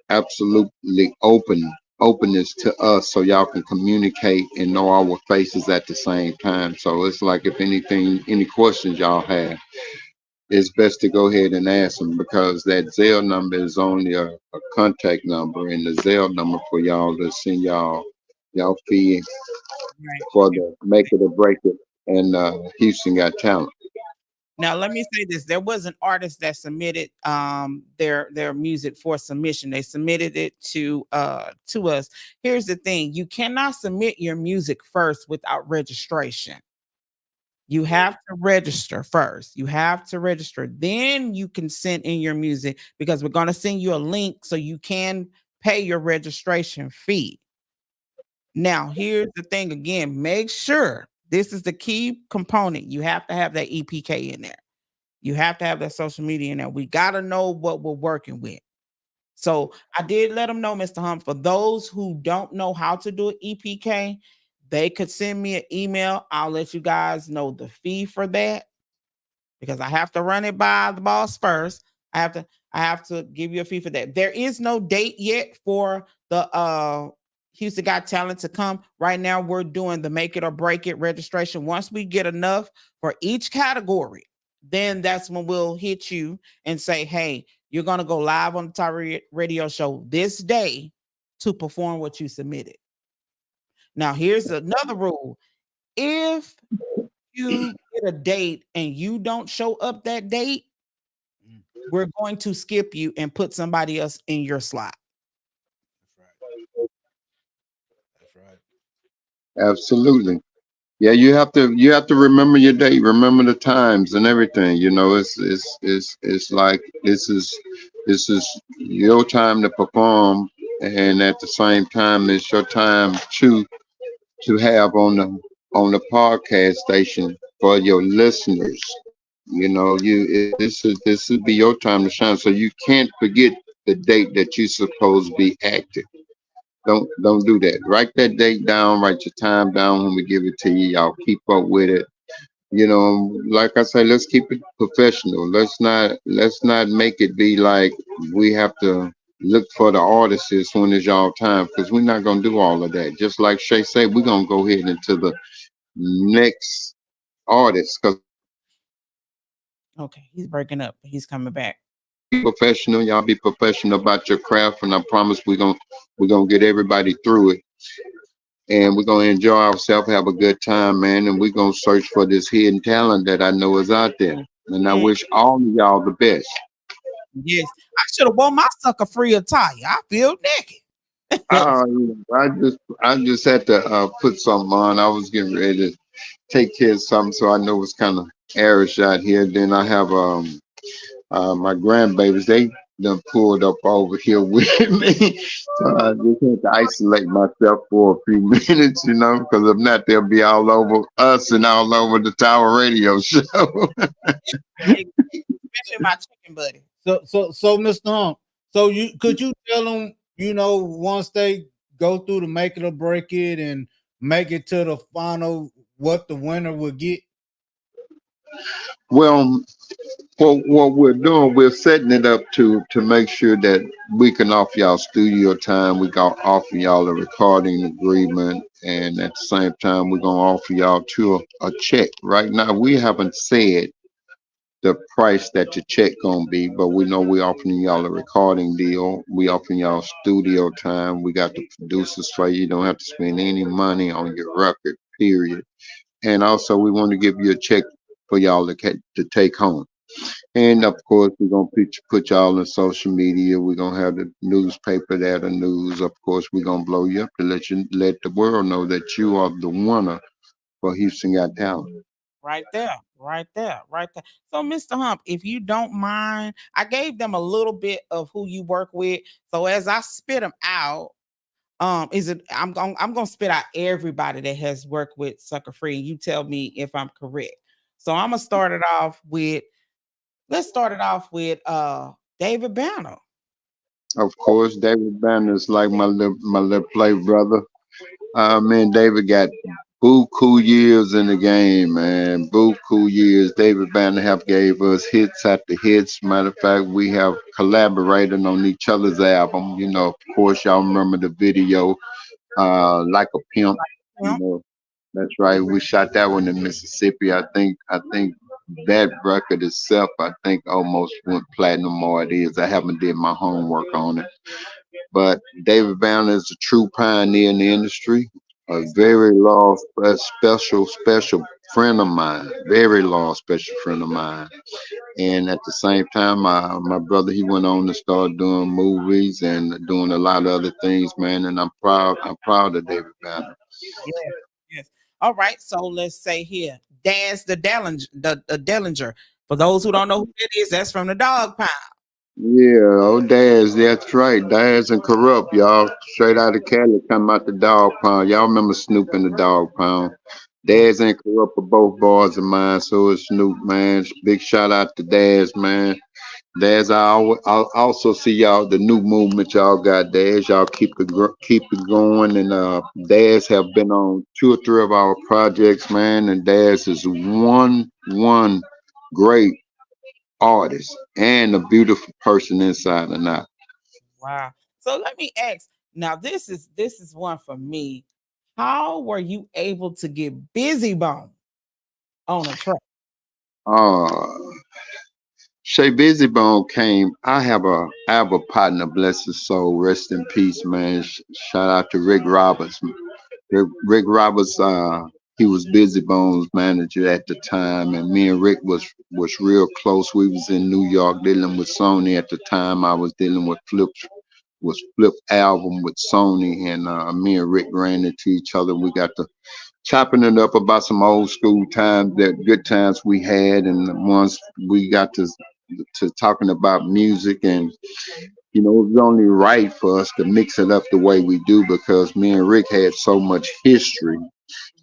absolutely openness to us so y'all can communicate and know our faces at the same time. So it's like if any questions y'all have, it's best to go ahead and ask them because that Zelle number is only a contact number and the Zelle number for y'all to send y'all fee for the Make It or Break It and Houston Got Talent. Now let me say this: there was an artist that submitted their music for submission. They submitted it to us. Here's the thing: you cannot submit your music first without registration. You have to register first. You have to register. Then you can send in your music because we're going to send you a link so you can pay your registration fee. Now, here's the thing again, make sure this is the key component. You have to have that EPK in there. You have to have that social media in there. We got to know what we're working with. So I did let them know, Mr. Hump, for those who don't know how to do an EPK, they could send me an email. I'll let you guys know the fee for that because I have to run it by the boss first. I have to give you a fee for that. There is no date yet for the Houston Got Talent to come. Right now, we're doing the Make It or Break It registration. Once we get enough for each category, then that's when we'll hit you and say, hey, you're going to go live on the Tyra Radio Show this day to perform what you submitted. Now, here's another rule. If you get a date and you don't show up that date, we're going to skip you and put somebody else in your slot. That's right. Absolutely. Yeah, you have to remember your date, remember the times and everything. You know, it's like this is your time to perform, and at the same time, it's your time to have on the podcast station for your listeners. You know, this would be your time to shine. So you can't forget the date that you're supposed to be active. Don't do that. Write that date down, write your time down when we give it to you. Y'all keep up with it. You know, like I say, let's keep it professional. Let's not make it be like we have to look for the artists as soon as y'all time, because we're not gonna do all of that. Just like Shay said, we're gonna go ahead into the next artist because Okay, he's breaking up. He's coming back. professional. Y'all be professional about your craft, and I promise we're gonna get everybody through it. And we're gonna enjoy ourselves, have a good time, man. And we're gonna search for this hidden talent that I know is out there. And I Mm, wish all of y'all the best. yes, I should have worn my sucker free attire. I feel naked. I just had to put something on. I was getting ready to take care of something, so I know it's kind of airish out here. Then I have my grandbabies. They done pulled up over here with me, so I just had to isolate myself for a few minutes, you know, because if not, they'll be all over us and all over the Tower Radio Show. Especially my chicken buddy. So Mr. Hump, so could you tell them, once they go through the Make It or Break It and make it to the final, what the winner will get? Well, for what we're doing, we're setting it up to make sure that we can offer y'all studio time. We got offer y'all a recording agreement, and at the same time, we're gonna offer y'all a check. Right now, we haven't said the price that your check gonna be, but we know we offering y'all a recording deal. We offering y'all studio time. We got the producers for you. You don't have to spend any money on your record, period. And also, we want to give you a check for y'all to take home. And of course, we're gonna put y'all on social media. We're gonna have the newspaper there, the news. Of course, we're gonna blow you up to let the world know that you are the winner for Houston Got Talent. Right there, right there, right there. So, Mr. Hump, if you don't mind, I gave them a little bit of who you work with. So as I spit them out, I'm gonna spit out everybody that has worked with Sucker Free. You tell me if I'm correct. So I'm gonna start it off with let's start it off with David Banner. Of course, David Banner is like my little play brother. Man, David got buku years in the game, man. Buku years. David Banner have gave us hits after hits. Matter of fact, we have collaborated on each other's album. You know, of course, y'all remember the video, Like a Pimp. You Him. know, that's right. We shot that one in Mississippi. I think that record itself, I think almost went platinum or it is. I haven't did my homework on it. But David Banner is a true pioneer in the industry, a very long, special friend of mine, very long, special friend of mine. And at the same time, my brother, he went on to start doing movies and doing a lot of other things, man. And I'm proud of David Banner. Yes, yes. All right. So let's say here, Daz the Dellinger. For those who don't know who that is, that's from the Dog Pound. Yeah, oh Daz, that's right. Daz and Corrupt, y'all. Straight out of Cali, come out the Dog Pound. Y'all remember Snoop in the Dog Pound. Daz and Corrupt are both boys of mine, so is Snoop, man. Big shout out to Daz, man. Daz, I'll also see y'all the new movement y'all got. Daz, y'all keep it going, and Daz have been on 2 or 3 of our projects, man. And Daz is one great artist and a beautiful person inside and out. Wow. So let me ask. Now this is one for me. How were you able to get Busy Bone on a track? Uh, Shay Busybone came. I have a partner, bless his soul, rest in peace, man. Shout out to Rick Roberts. Rick Roberts, he was Busy Bones manager at the time, and me and Rick was real close. We was in New York dealing with Sony at the time. I was dealing with Flip album with Sony, and me and Rick ran into each other. We got to chopping it up about some old school times, that good times we had, and once we got to talking about music, and it was only right for us to mix it up the way we do, because me and Rick had so much history,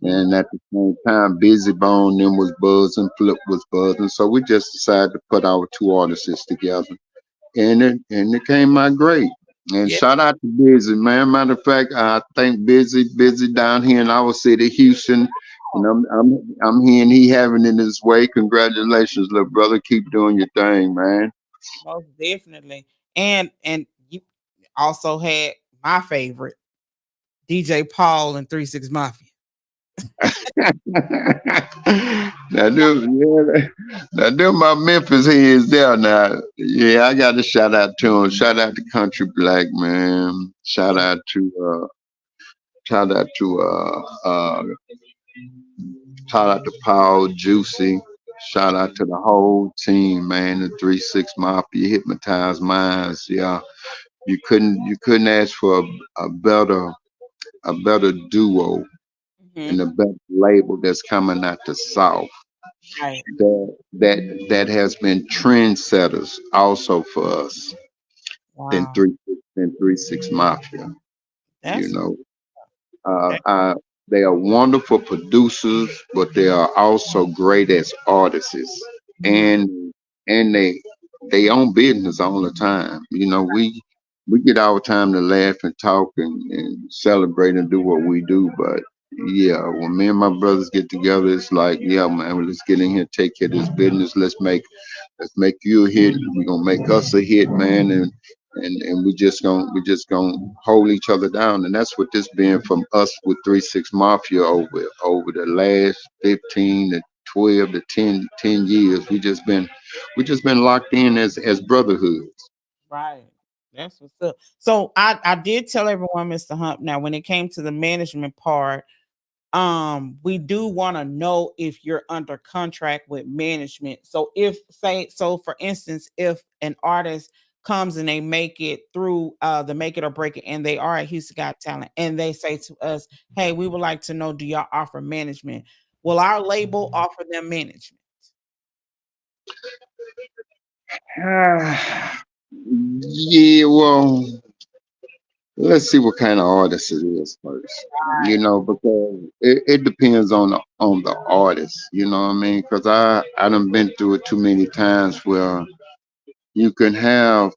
and at the same time, Busy Bone them was buzzing, Flip was buzzing, so we just decided to put our 2 artists together, and it came out great. And Yeah. shout out to Busy, man. Matter of fact, I think Busy down here in our city, Houston, and I'm hearing he having it his way. Congratulations, little brother. Keep doing your thing, man. Most definitely. And you also had my favorite, DJ Paul and 3 6 Mafia. Now, do my Memphis heads there now. Yeah, I got to shout out to him. Shout out to Country Black, man. Shout out to shout out to Paul Juicy. Shout out to the whole team, man. The 3 6 Mafia, Hypnotized Minds. Yeah, you couldn't ask for a better duo Mhm. and a better label that's coming out the South. Right. That has been trendsetters also for us than Wow. 3 6 Mafia. You That's know, that, they are wonderful producers, but they are also great as artists, mhm. and and they own business all the time. We get our time to laugh and talk and celebrate and do what we do, but yeah, when me and my brothers get together, it's like, yeah, man, well, let's get in here, take care of this business. Let's make you a hit. We're gonna make us a hit, man, and we just gonna hold each other down, and that's what this been from us with 3 6 Mafia over the last 15 to 12 to 10 years. We just been locked in as brotherhood. Right. That's what's up. So I did tell everyone, Mr. Hump. Now, when it came to the management part, we do want to know if you're under contract with management. So for instance, if an artist comes and they make it through the Make It or Break It, and they are at Houston Got Talent, and they say to us, hey, we would like to know, do y'all offer management? Will our label offer them management? Yeah, well, let's see what kind of artist it is first. Because it depends on the artist. You know what I mean? Because I done been through it too many times where you can have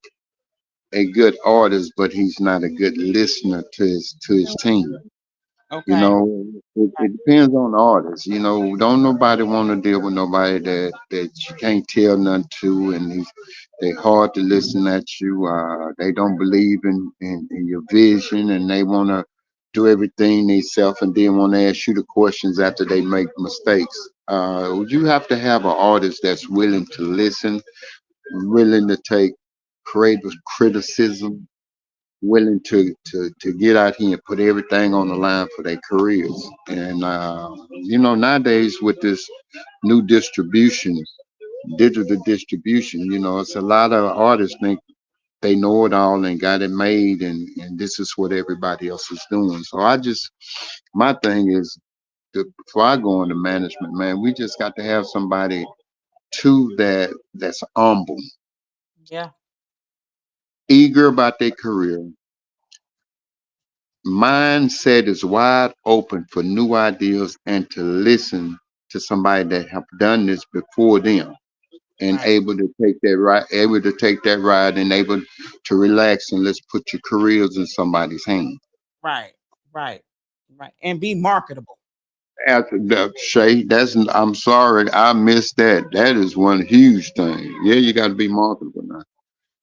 a good artist, but he's not a good listener to his team. You Okay. know, it depends on the artist. Don't nobody want to deal with nobody that you can't tell nothing to, and they hard to listen at you. They don't believe in your vision, and they want to do everything themselves, and then want to ask you the questions after they make mistakes. You have to have an artist that's willing to listen, willing to take creative criticism, willing to get out here and put everything on the line for their careers. And nowadays with this new digital distribution, it's a lot of artists think they know it all and got it made, and this is what everybody else is doing. So my thing is before I go into management, man, we just got to have somebody too that's humble, Yeah. eager about their career. Mindset is wide open for new ideas and to listen to somebody that have done this before them and Right. able to take that ride and able to relax and let's put your careers in somebody's hands. Right. Right. Right. And be marketable. After that, Shay, I'm sorry, I missed that. That is one huge thing. Yeah, you got to be marketable now.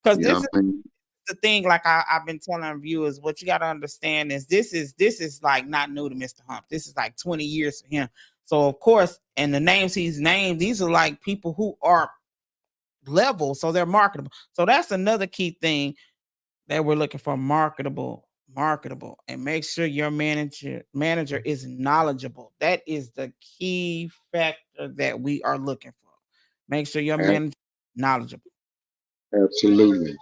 Because You this know is what I mean? the thing, like I've been telling viewers, what you got to understand is this is like not new to Mr. Hump. This is like 20 years for him. So of course, and the names he's named, these are like people who are level, so they're marketable. So that's another key thing that we're looking for: marketable, and make sure your manager is knowledgeable. That is the key factor that we are looking for. Make sure your Ab- manager is knowledgeable. Absolutely.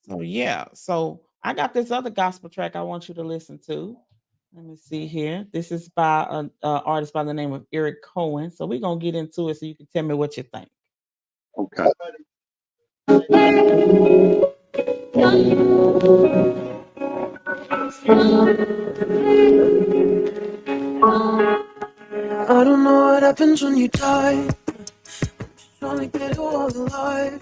So yeah, so I got this other gospel track I want you to listen to. Let me see here. This is by an artist by the name of Eric Cohen. So we're gonna get into it so you can tell me what you think. Okay. I don't know what happens when you die. Trying to get you all alive.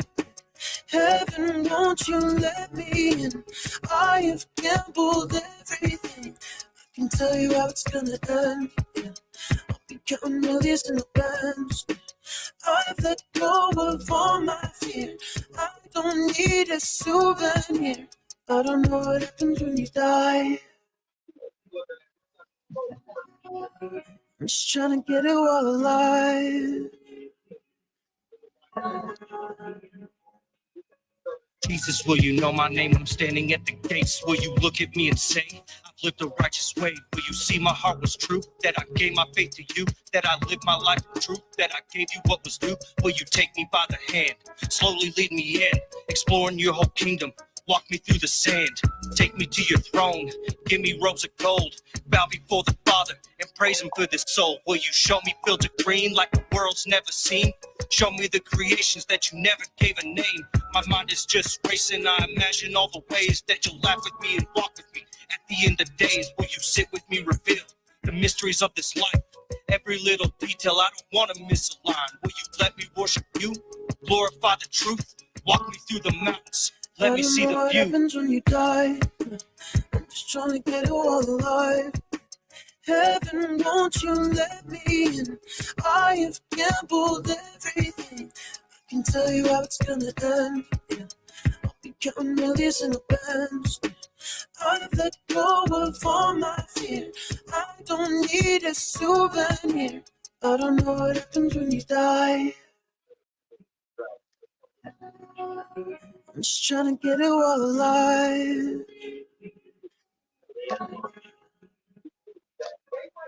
Heaven, won't you let me in? I have gambled everything. I can tell you how it's gonna end. Yeah. I'll be counting millions in advance. I've let go of all my fear. I don't need a souvenir. I don't know what happens when you die. I'm just trying to get it all alive. Jesus, will you know my name when I'm standing at the gates? Will you look at me and say, I've lived a righteous way? Will you see my heart was true? That I gave my faith to you? That I lived my life with truth? That I gave you what was due? Will you take me by the hand? Slowly lead me in, exploring your whole kingdom. Walk me through the sand, take me to your throne. Give me robes of gold, bow before the Father and praise him for this soul. Will you show me fields of green like the world's never seen? Show me the creations that you never gave a name. My mind is just racing, I imagine all the ways that you'll laugh with me and walk with me. At the end of days, will you sit with me, reveal the mysteries of this life? Every little detail, I don't want to miss a line. Will you let me worship you? Glorify the truth? Walk me through the mountains, let me see I don't know the what view. happens when you die. I'm just trying to get it all alive. Heaven, won't you let me in? I have gambled everything. I can tell you how it's gonna end. Yeah. I'll be counting millions in advance. I've let go of all my fear. I don't need a souvenir. I don't know what happens when you die. I'm just trying to get it all alive.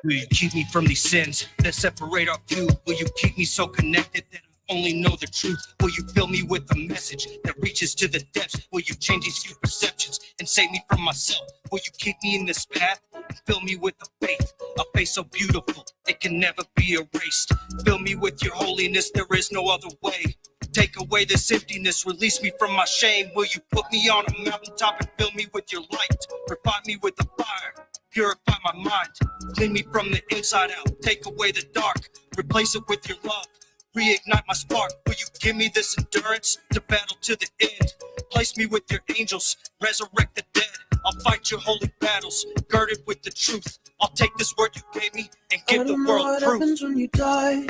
Will you keep me from these sins that separate our few? Will you keep me so connected that I only know the truth? Will you fill me with a message that reaches to the depths? Will you change these few perceptions and save me from myself? Will you keep me in this path and fill me with a faith so beautiful it can never be erased? Fill me with your holiness, there is no other way. Take away this emptiness, release me from my shame. Will you put me on a mountaintop and fill me with your light? Refine me with the fire, purify my mind. Clean me from the inside out, take away the dark, replace it with your love, reignite my spark. Will you give me this endurance to battle to the end? Place me with your angels, resurrect the dead. I'll fight your holy battles, girded with the truth. I'll take this word you gave me and give the I don't know world what proof. happens when you die.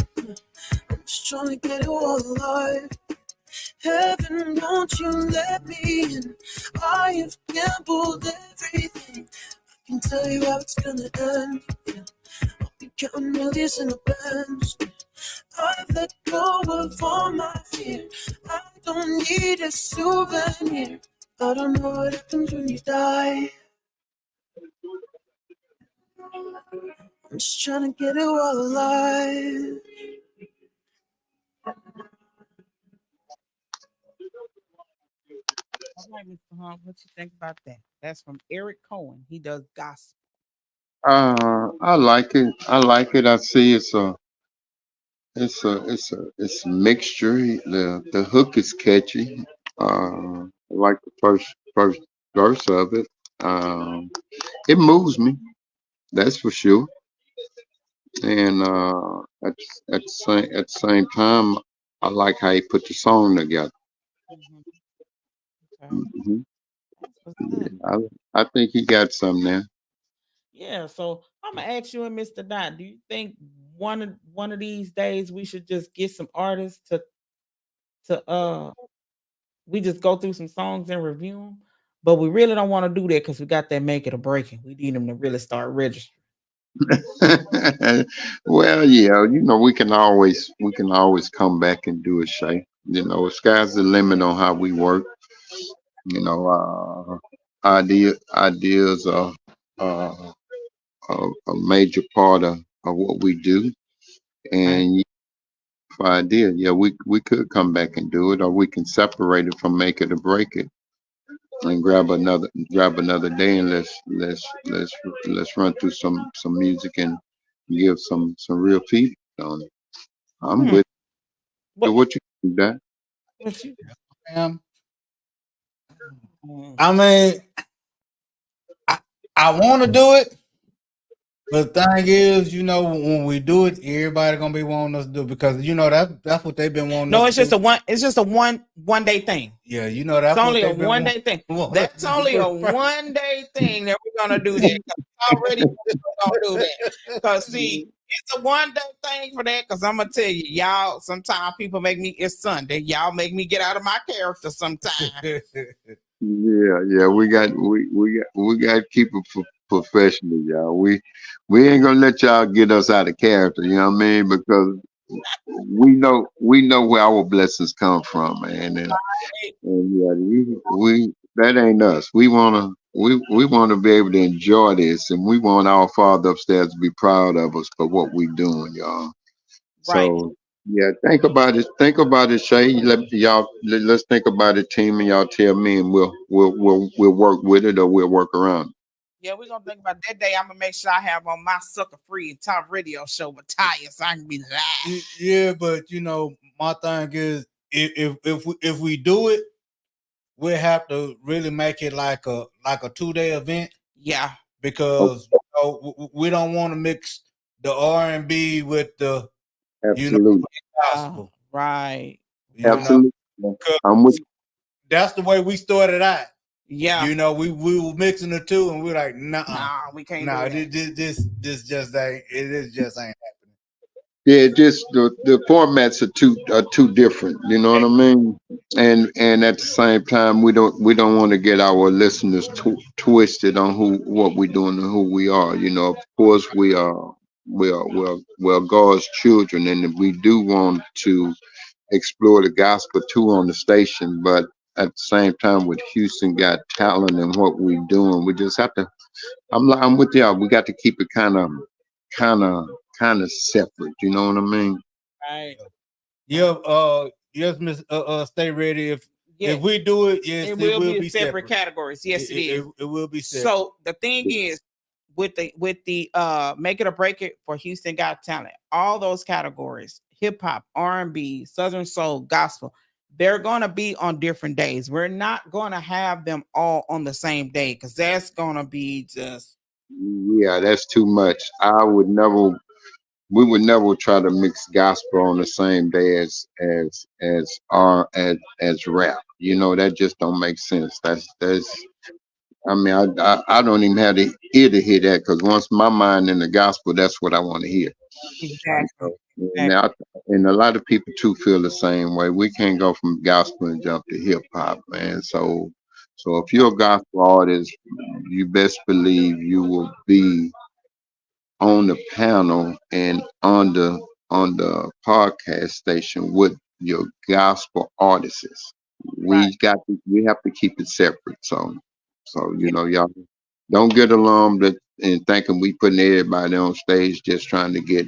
I'm just trying to get it all alive. Heaven, won't you let me in? I have gambled everything. I can tell you how it's gonna end. Yeah. I'll be counting millions in advance. I've let go of all my fear. I don't need a souvenir. I don't know what happens when you die. I'm just trying to get it all alive. All right, Mr. Hunt, what you think about that? That's from Eric Cohen. He does gospel. I like it. I like it. I see it's a mixture. The hook is catchy. I like the first verse of it. It moves me. That's for sure. And at the same time, I like how he put the song together. Mhm. Okay. Hmm. That's what's up. I think he got some there. Yeah, so I'm gonna ask you and Mr. Dot, do you think one of these days we should just get some artists to we just go through some songs and review them? But we really don't want to do that because we got that make it or break it. We need them to really start registering. Well, yeah, we can always come back and do a Shay. Sky's the limit on how we work. Ideas are uh, a major part of what we do. Right. And for idea, yeah, we could come back and do it, or we can separate it from make it or break it and grab another day and let's run through some music and give some real feedback on it. I'm Hmm. with you. What What you think, that? what you Um, mm, I mean, I want to do it, but the thing is, when we do it, everybody gonna be wanting us to do it because that's what they've been wanting no, us to it's just do. a one day thing. Yeah, It's that's what only a they've been one day thing. wanting us That's to only do a it first. one day thing that we're gonna do that. 'Cause already gonna do that. Cause see, it's a one day thing for that. Cause I'm gonna tell you, y'all. Sometimes people make me. It's Sunday. Y'all make me get out of my character. Sometimes. Yeah, we got to keep it professional, y'all. We ain't gonna let y'all get us out of character. You know what I mean? Because we know where our blessings come from, man. And yeah, we that ain't us. We wanna be able to enjoy this, and we want our Father upstairs to be proud of us for what we doing, y'all. Right. So yeah, think about it. Think about it, Shay. Let's think about it, team, and y'all tell me, and we'll work with it or we'll work around it. Yeah, we're gonna think about that day. I'm gonna make sure I have on my sucker free top radio show with Taya so I can be live. Yeah, but my thing is, if we do it, we have to really make it like a 2-day event Yeah. Oh, because we don't want to mix the R&B with the absolutely, gospel. Right. You know, absolutely. 'cause I'm with. that's the way we started out. Yeah. We were mixing the two, and we're like, nah, Nah, we can't do nah, that. this just ain't. It just ain't happening. Yeah, just the formats are too different. You know what I mean? And at the same time, we don't want to get our listeners twisted on what we're doing and who we are. Of course, we are God's children, and we do want to explore the gospel too on the station. But at the same time, with Houston Got Talent and what we're doing, we just have to. I'm with y'all. We got to keep it kind of separate. You know what I mean? Right. Yeah, yes, Miss. Stay ready. If Yeah. we do it, yes, It it will will be be separate separate. categories. Yes, it is. It will be separate. So the thing is, with the make it or break it for Houston Got Talent, all those categories, hip hop, R&B, Southern Soul, gospel, they're gonna be on different days. We're not gonna have them all on the same day because that's gonna be just Yeah, that's too much. We would never try to mix gospel on the same day as rap. That just don't make sense. That's. I mean, I don't even have the ear to hear that because once my mind in the gospel, that's what I want to hear. exactly. And, I, and a lot of people too feel the same way. We can't go from gospel and jump to hip hop, man. So if you're a gospel artist, you best believe you will be on the panel and on the podcast station with your gospel artists. Right. We have to keep it separate. So Yeah. y'all don't get alarmed and thinking we putting everybody on stage just trying to get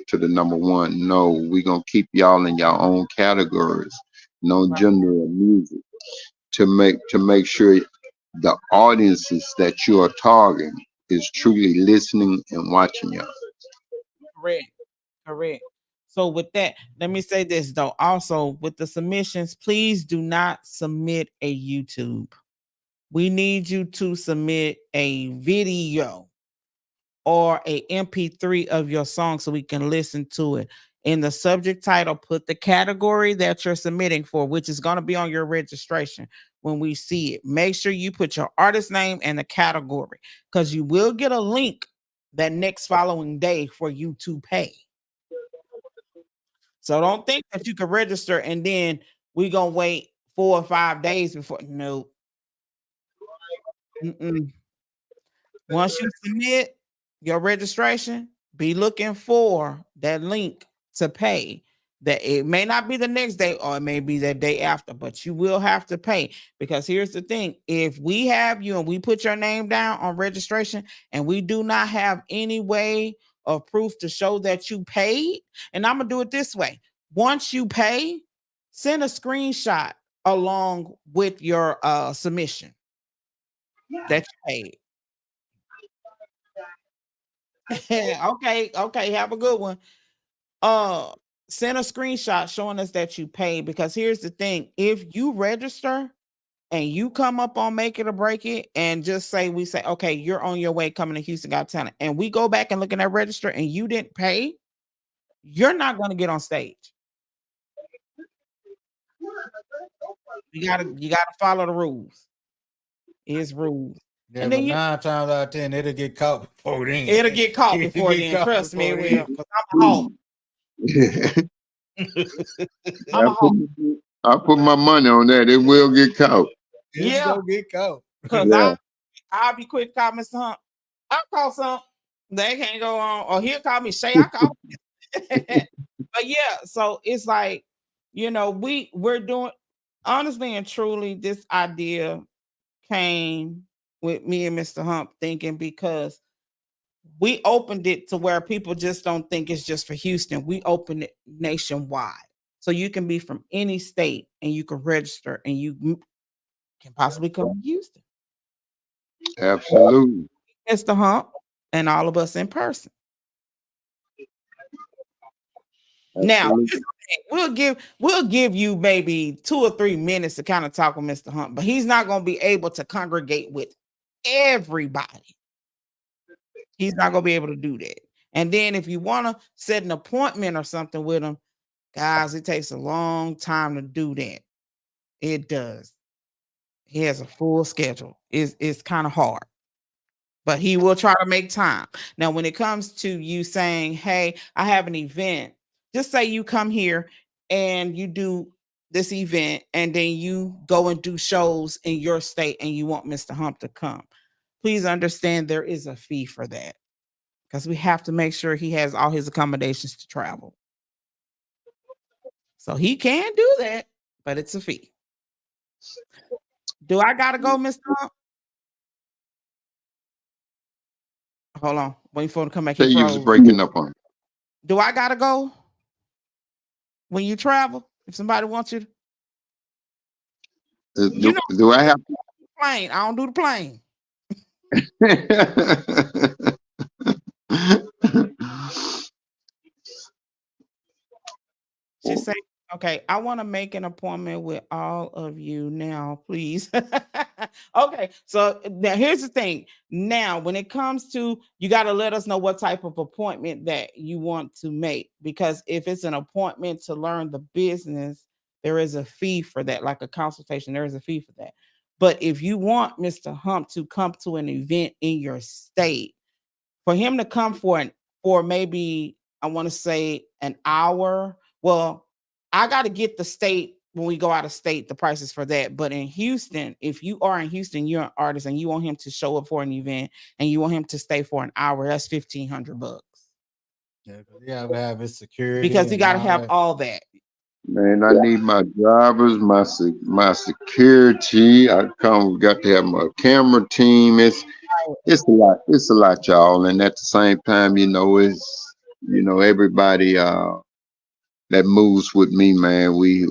to the number one. No, we gonna keep y'all in your own categories, no Right. genre of music to make sure the audiences that you are targeting is truly listening and watching y'all. Correct. Correct. So with that, let me say this though. Also, with the submissions, please do not submit a YouTube. We need you to submit a video or a MP3 of your song so we can listen to it. In the subject title, put the category that you're submitting for, which is going to be on your registration when we see it. Make sure you put your artist name and the category, because you will get a link that next following day for you to pay. So don't think that you can register and then we gonna wait 4 or 5 days before. No. Mm-mm. Once you submit your registration, be looking for that link to pay. That it may not be the next day or it may be the day after, but you will have to pay. Because here's the thing: if we have you and we put your name down on registration and we do not have any way of proof to show that you paid, and I'm gonna do it this way: once you pay, send a screenshot along with your submission that you paid. Okay, have a good one. Send a screenshot showing us that you paid, because here's the thing: if you register and you come up on Make It or Break It and just say, we say, okay, you're on your way coming to Houston Got Talent, and we go back and look at that register and you didn't pay, you're not going to get on stage. You gotta follow the rules. It's rules. Yeah, And but then 9 times out of 10, it'll get caught before then. it'll get caught It'll before get then. caught Trust me, it before will. then. Because I'm a hawk. I'm a hawk. I put my money on that. It will get caught. It's Yeah. gonna get caught. Because Yeah. I'll be quick to call Mr. Hunt. I'll call some. They can't go on. Or he'll call me Shay. I call. But yeah, so it's like, we're doing, honestly and truly, this idea came with me and Mr. Hump thinking, because we opened it to where people just don't think it's just for Houston. We opened it nationwide. So you can be from any state and you can register and you can possibly come to Houston. Absolutely. Mr. Hump and all of us in person. Now, Absolutely. we'll give you maybe 2 or 3 minutes to kind of talk with Mr. Hunt, but he's not going to be able to congregate with everybody. He's not going to be able to do that. And then if you want to set an appointment or something with him, guys, it takes a long time to do that. It does. He has a full schedule. It's kind of hard, but he will try to make time. Now, when it comes to you saying, hey, I have an event, just say you come here and you do this event and then you go and do shows in your state and you want Mr. Hump to come. Please understand there is a fee for that, because we have to make sure he has all his accommodations to travel. So he can do that, but it's a fee. Do I gotta go, Mr. Hump? Hold on. Waiting for him to come back. Say He you was froze. breaking up on. Do I gotta go when you travel? If somebody wants you to Do I have plane, I don't do the plane. She said, okay, I want to make an appointment with all of you now, please. Okay, so now here's the thing. Now, when it comes to, you got to let us know what type of appointment that you want to make, because if it's an appointment to learn the business, there is a fee for that, like a consultation, there is a fee for that. But if you want Mr. Hump to come to an event in your state, for him to come for maybe, I want to say an hour. Well, I got to get the state when we go out of state, the prices for that. But in Houston, if you are in Houston, you're an artist and you want him to show up for an event and you want him to stay for an hour, that's $1,500. Yeah, because he got to have his security. Because he and got to all have that. all that. Man, I need my drivers, my security. I got to have my camera team. It's a lot. It's a lot, y'all. And at the same time, it's everybody that moves with me, man. We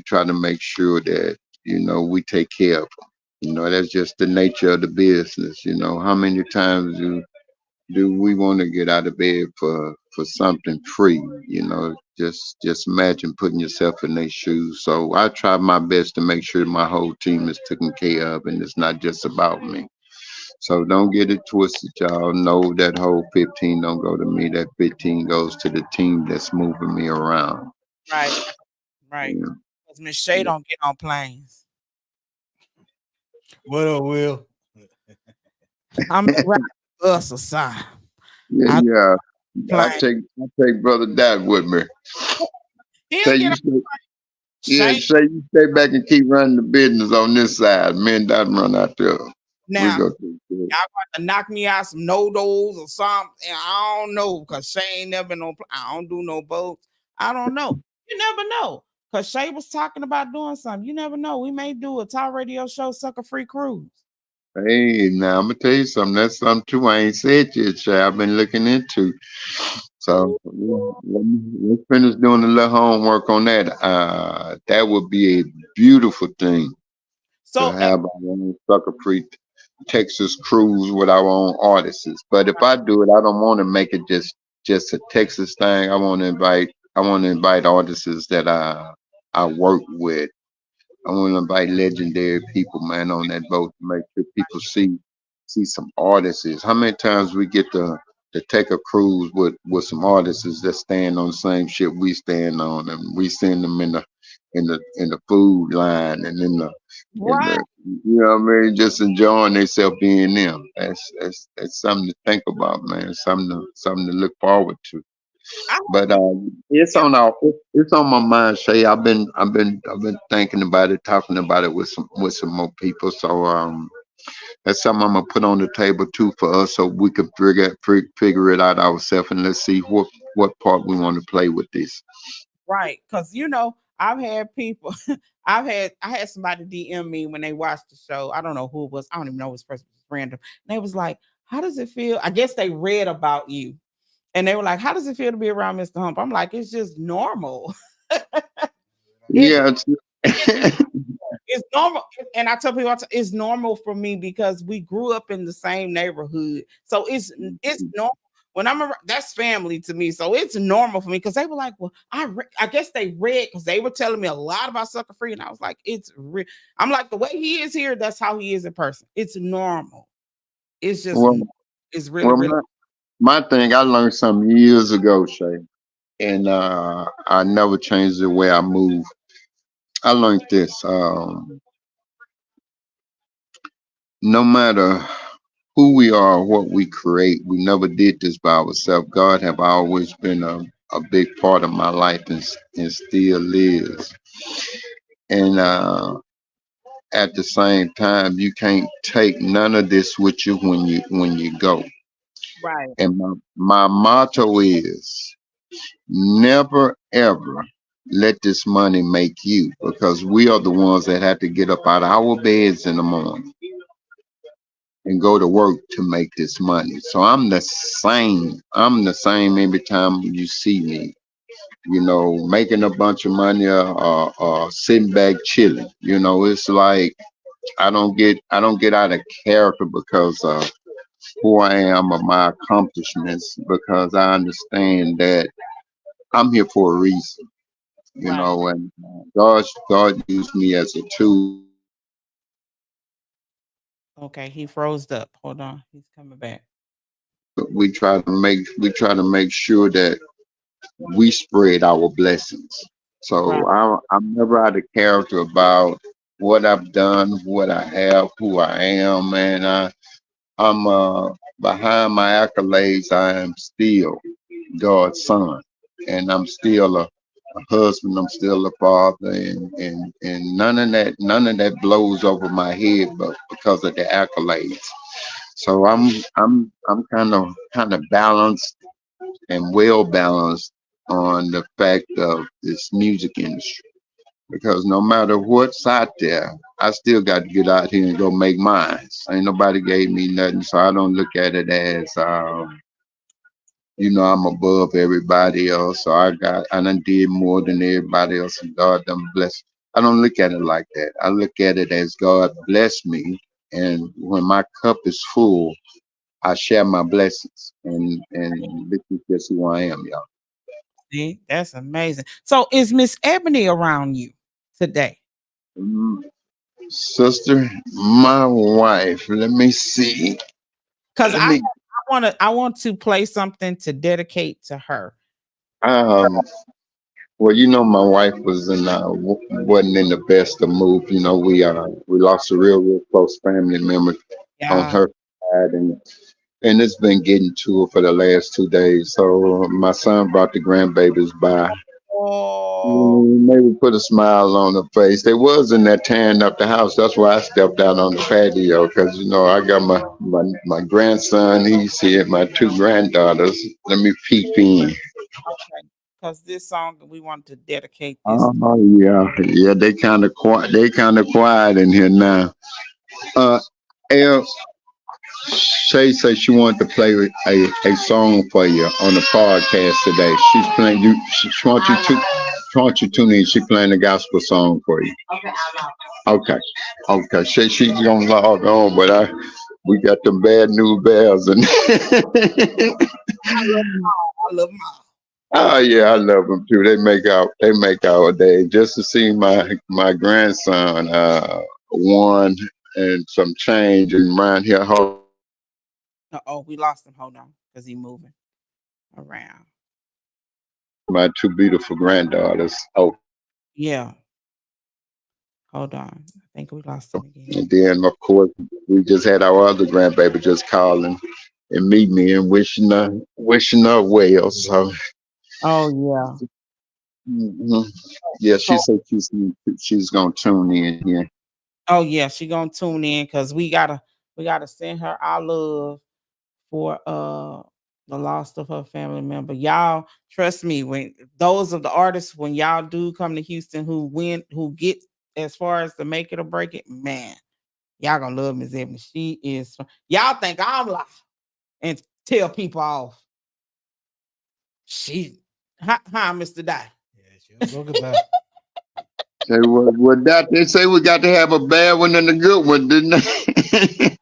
try to make sure that we take care of them. You know, that's just the nature of the business. You know, how many times do we want to get out of bed for something free? You know, just imagine putting yourself in their shoes. So I try my best to make sure my whole team is taken care of, and it's not just about me. So don't get it twisted, y'all. Know that whole 15 don't go to me. That 15 goes to the team that's moving me around. Right, right. Yeah. Because Miss Shay don't get on planes. What up, Will? I'm right bus or something. Yeah, I yeah. plane. I take brother Dad with me. He'll Say get you on stay, yeah, Shay. say you stay back and keep running the business on this side. Me and Dad run out there. We Now, go to y'all got to knock me out some no-dos or something. And I don't know because Shay ain't never been on. I don't do no boats. I don't know. You never know. Because Shay was talking about doing something. You never know. We may do a talk radio show, Sucker Free Cruise. Hey, now I'm gonna tell you something. That's something too I ain't said yet, Shay. I've been looking into. So let's finish doing a little homework on that. That would be a beautiful thing to So, have our own Sucker Free Texas cruise with our own artists. But if I do it, I don't want to make it just a Texas thing. I want to invite artists that I work with. I want to invite legendary people, man, on that boat to make sure people see some artists. How many times we get to take a cruise with some artists that stand on the same ship we stand on, and we send them in the food line and right. you know what I mean, just enjoying themselves being them. That's something to think about, man. Something to look forward to. I But it's on my mind, Shay. I've been thinking about it, talking about it with some more people. So that's something I'm gonna put on the table too for us, so we can figure it out ourselves, and let's see what part we want to play with this. Right, because I've had people, I had somebody DM me when they watched the show. I don't know who it was. I don't even know this person was random. And they was like, "How does it feel?" I guess they read about you, and they were like, "How does it feel to be around Mr. Hump?" I'm like, "It's just normal. It's Yeah, it's normal." And I tell people, it's normal for me because we grew up in the same neighborhood, so it's normal. When I'm around, that's family to me, so it's normal for me because they were like, "Well, I guess they read because they were telling me a lot about Sucker Free," and I was like, I'm like, the way he is here, that's how he is in person. It's normal. It's just well, it's really well, really my thing, I learned some years ago, Shay, and I never changed the way I move. I learned this. No matter who we are, what we create, we never did this by ourselves. God have always been a big part of my life, and still is. And at the same time, you can't take none of this with you when you go. right, And my motto is never ever let this money make you, because we are the ones that have to get up out of our beds in the morning and go to work to make this money. So I'm the same. I'm the same every time you see me. You know, making a bunch of money or sitting back chilling. You know, it's like I don't get out of character because of who I am or my accomplishments, because I understand that I'm here for a reason. You right. know, and God used me as a tool. Okay, he froze up. Hold on, he's coming back. We try to make sure that we spread our blessings. Right, So I'm never out of character about what I've done, what I have, who I am, man. I'm behind my accolades. I am still God's son, and I'm still a husband. I'm still a father, and none of that blows over my head, but because of the accolades. So I'm kind of balanced and well balanced on the fact of this music industry, because no matter what's out there, I still got to get out here and go make mine. Ain't nobody gave me nothing, so I don't look at it as I'm above everybody else. So I done did more than everybody else, and God done blessed. I don't look at it like that. I look at it as God blessed me, and when my cup is full, I share my blessings, and this is just who I am, y'all. See, that's amazing. So is Miss Ebony around you today? Mm, Sister, my wife. Let me see. Because Let I me. want to play something to dedicate to her. Um. Well, my wife wasn't in the best of mood. We lost a real close family member on Yeah. her side, and it's been getting to her for the last 2 days. So my son brought the grandbabies by. Oh, Maybe put a smile on her face. They was in there tearing up the house. That's why I stepped out on the patio because I got my grandson. He's here. My two granddaughters. Let me peep in. okay. Because this song we want to dedicate this. Oh yeah, yeah. They kind of quiet. They kind of quiet in here now. Uh, El Shay said she wanted to play a song for you on the podcast today. She's playing you. She wants you to. She wants you to tune in. She playing a gospel song for you. Okay. Okay. She's gonna log on, but we got the bad news bears and I love them all. oh yeah, I love them too. They make our day just to see my grandson won and some change and around here. Oh, we lost him. Hold on, because he moving around. My two beautiful granddaughters. Oh, Yeah. Hold on. I think we lost him again. and then of course we just had our other grandbaby just calling and meet me and wishing her well. So Oh yeah. mhm. Yeah, she So said she's gonna tune in here. oh yeah, she gonna tune in because we gotta send her our love for the loss of her family member. Y'all trust me, when those of the artists, when y'all do come to Houston who get as far as to make it or break it, man, y'all gonna love Miss Ebony. She is y'all think I'm lying and tell people off. She hi, Mr. Die. Yeah, she'll go back. Say what that they say we got to have a bad one and a good one, didn't they?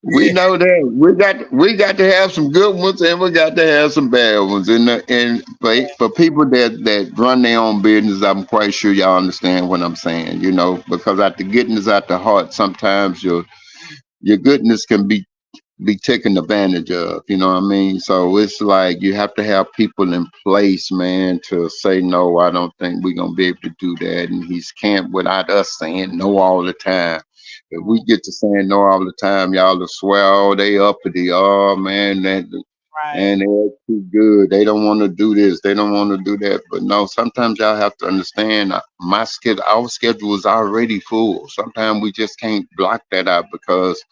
We Yeah. know that we got to have some good ones and we got to have some bad ones. And for people that run their own business, I'm quite sure y'all understand what I'm saying. Because at the goodness at the heart, sometimes your goodness can be taken advantage of, you know what I mean? So it's like you have to have people in place, man, to say no, I don't think we're gonna be able to do that. And he's can't without us saying no all the time. If we get to saying no all the time, y'all will swear all day uppity. Oh man, Right. and they're too good. They don't want to do this. They don't want to do that. But no, sometimes y'all have to understand our schedule is already full. Sometimes we just can't block that out because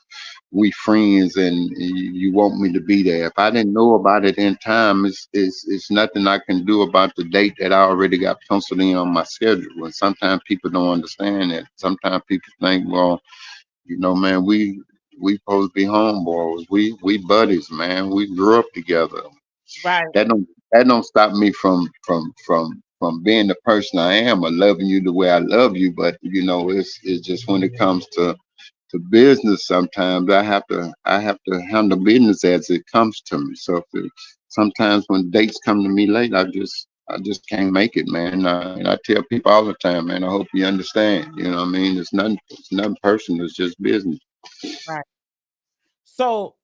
we friends and you want me to be there. If I didn't know about it in time, it's nothing I can do about the date that I already got penciled in on my schedule. And sometimes people don't understand that. Sometimes people think, well, man, we supposed to be homeboys. We buddies, man. We grew up together. Right. That don't stop me from being the person I am or loving you the way I love you. But it's just when it comes to business, sometimes I have to handle business as it comes to me. So sometimes when dates come to me late, I just can't make it, man. And I tell people all the time, man, I hope you understand. You know what I mean? It's nothing personal. It's just business. Right. So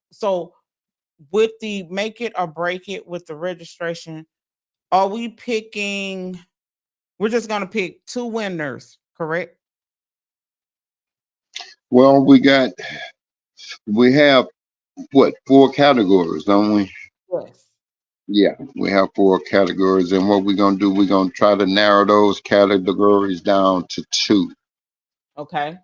with the make it or break it with the registration, are we picking? We're just gonna pick two winners, correct? Well, we have what, 4 categories, don't we? Yes. Yeah, we have 4 categories, and what we're gonna do, we're gonna try to narrow those categories down to 2. Okay.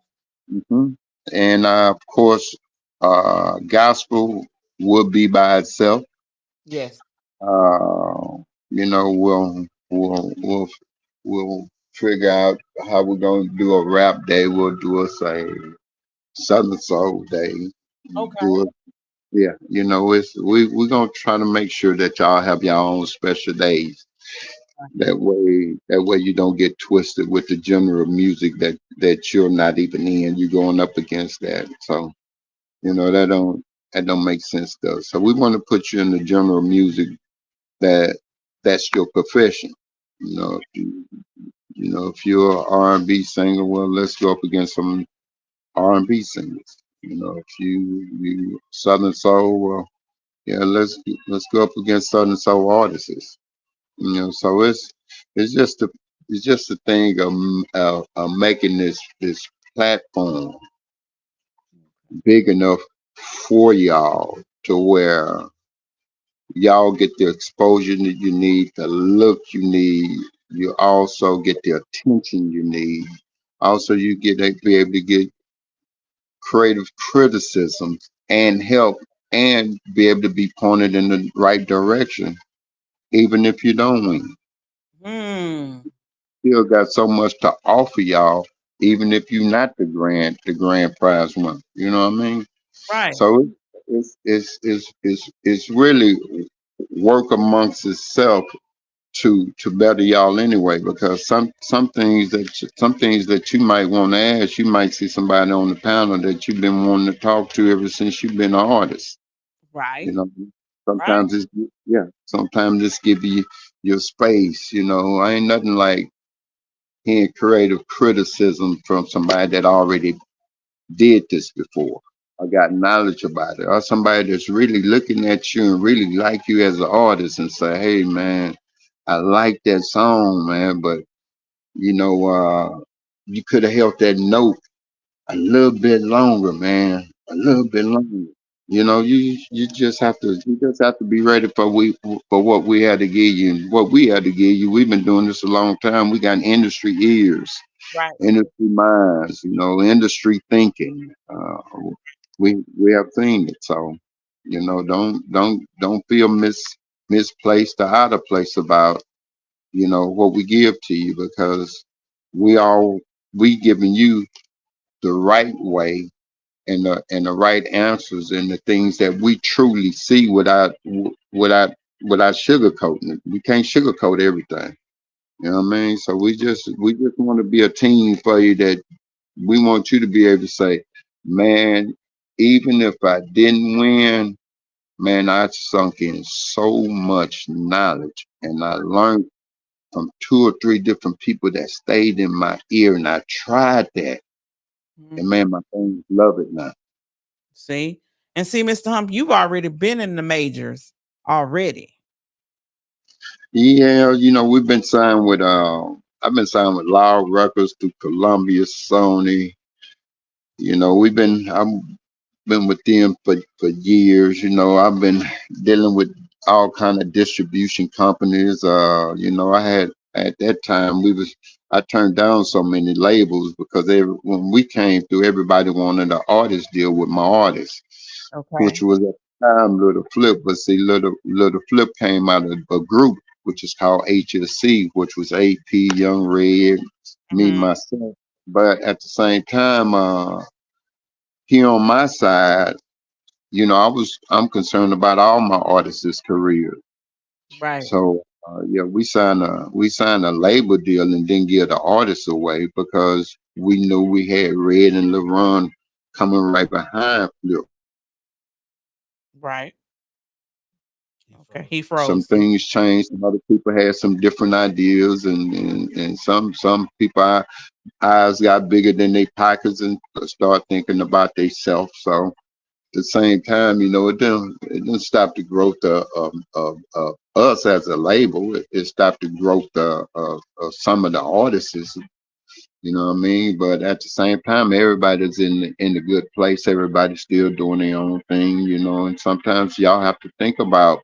Mhm. And of course, gospel will be by itself. Yes. Uh, we'll figure out how we're gonna do a rap day. We'll do a Southern Soul day. Okay. Do it. Yeah, we're gonna try to make sure that y'all have your own special days. That way you don't get twisted with the genre of music that you're not even in. You're going up against that. So, that don't make sense though. So we want to put you in the genre of music that that's your profession. If you're an R&B singer, well, let's go up against some R&B singers. If you Southern Soul, well, yeah, let's go up against Southern Soul artists. So it's just a thing of making this platform big enough for y'all to where y'all get the exposure that you need, the look you need. You also get the attention you need. Also, you be able to get creative criticism and help, and be able to be pointed in the right direction, even if you don't win. Mm, Still got so much to offer y'all, even if you're not the grand prize winner. You know what I mean? right. So it's really work amongst itself to better y'all anyway, because some things that you might want to ask, you might see somebody on the panel that you've been wanting to talk to ever since you've been an artist. You Right. know, Right. sometimes it's give you your space. I ain't nothing like hearing creative criticism from somebody that already did this before. I got knowledge about it, or somebody that's really looking at you and really like you as an artist and say, "Hey, man, I like that song, man, but you could have held that note a little bit longer, man, a little bit longer." You just have to be ready for what we had to give you. And what we had to give you, we've been doing this a long time. We got industry ears, Right. industry minds, industry thinking. We have seen it, so don't feel misplaced or out of place about what we give to you, because we all we giving you the right way and the right answers and the things that we truly see without sugarcoating it. We can't sugarcoat everything. You know what I mean? So we just want to be a team for you, that we want you to be able to say, man, even if I didn't win, man, I sunk in so much knowledge and I learned from two or three different people that stayed in my ear, and I tried that. And Mhm. man, my fans love it now. See? And see, Mr. Hump, you've already been in the majors already. Yeah, we've been signed with I've been signed with Loud Records through Columbia, Sony. I've been with them for years. I've been dealing with all kind of distribution companies. I had at that time I turned down so many labels because when we came through, everybody wanted an artist deal with my artist, which Okay. was at the time Little Flip. But see, Little Flip came out of a group which is called HSC, which was AP, Young Red, me, Hmm. myself. But at the same time, here on my side, I'm concerned about all my artists' careers. Right. So yeah, we signed a label deal and didn't give the artists away because we knew we had Red and LeBron coming right behind Flip. Right. Okay. He Some froze. things changed. Some other people had some different ideas, and some people eyes got bigger than their pockets and start thinking about themselves. So at the same time, it didn't stop the growth of us as a label. It stopped the growth of some of the artists. You know what I mean? But at the same time, everybody's in a good place. Everybody's still doing their own thing. And sometimes y'all have to think about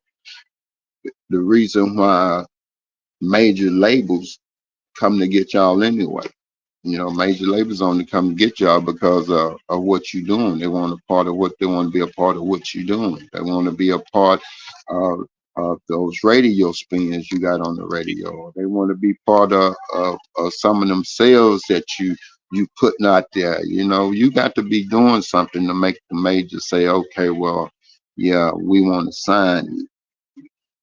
the reason why major labels come to get y'all anyway. Major labels only come to get y'all because of what you're doing. They want they want to be a part of what you're doing. They want to be a part of those radio spins you got on the radio. They want to be part of some of them sales that you putting out there. You got to be doing something to make the major say, okay, well, yeah, we want to sign you.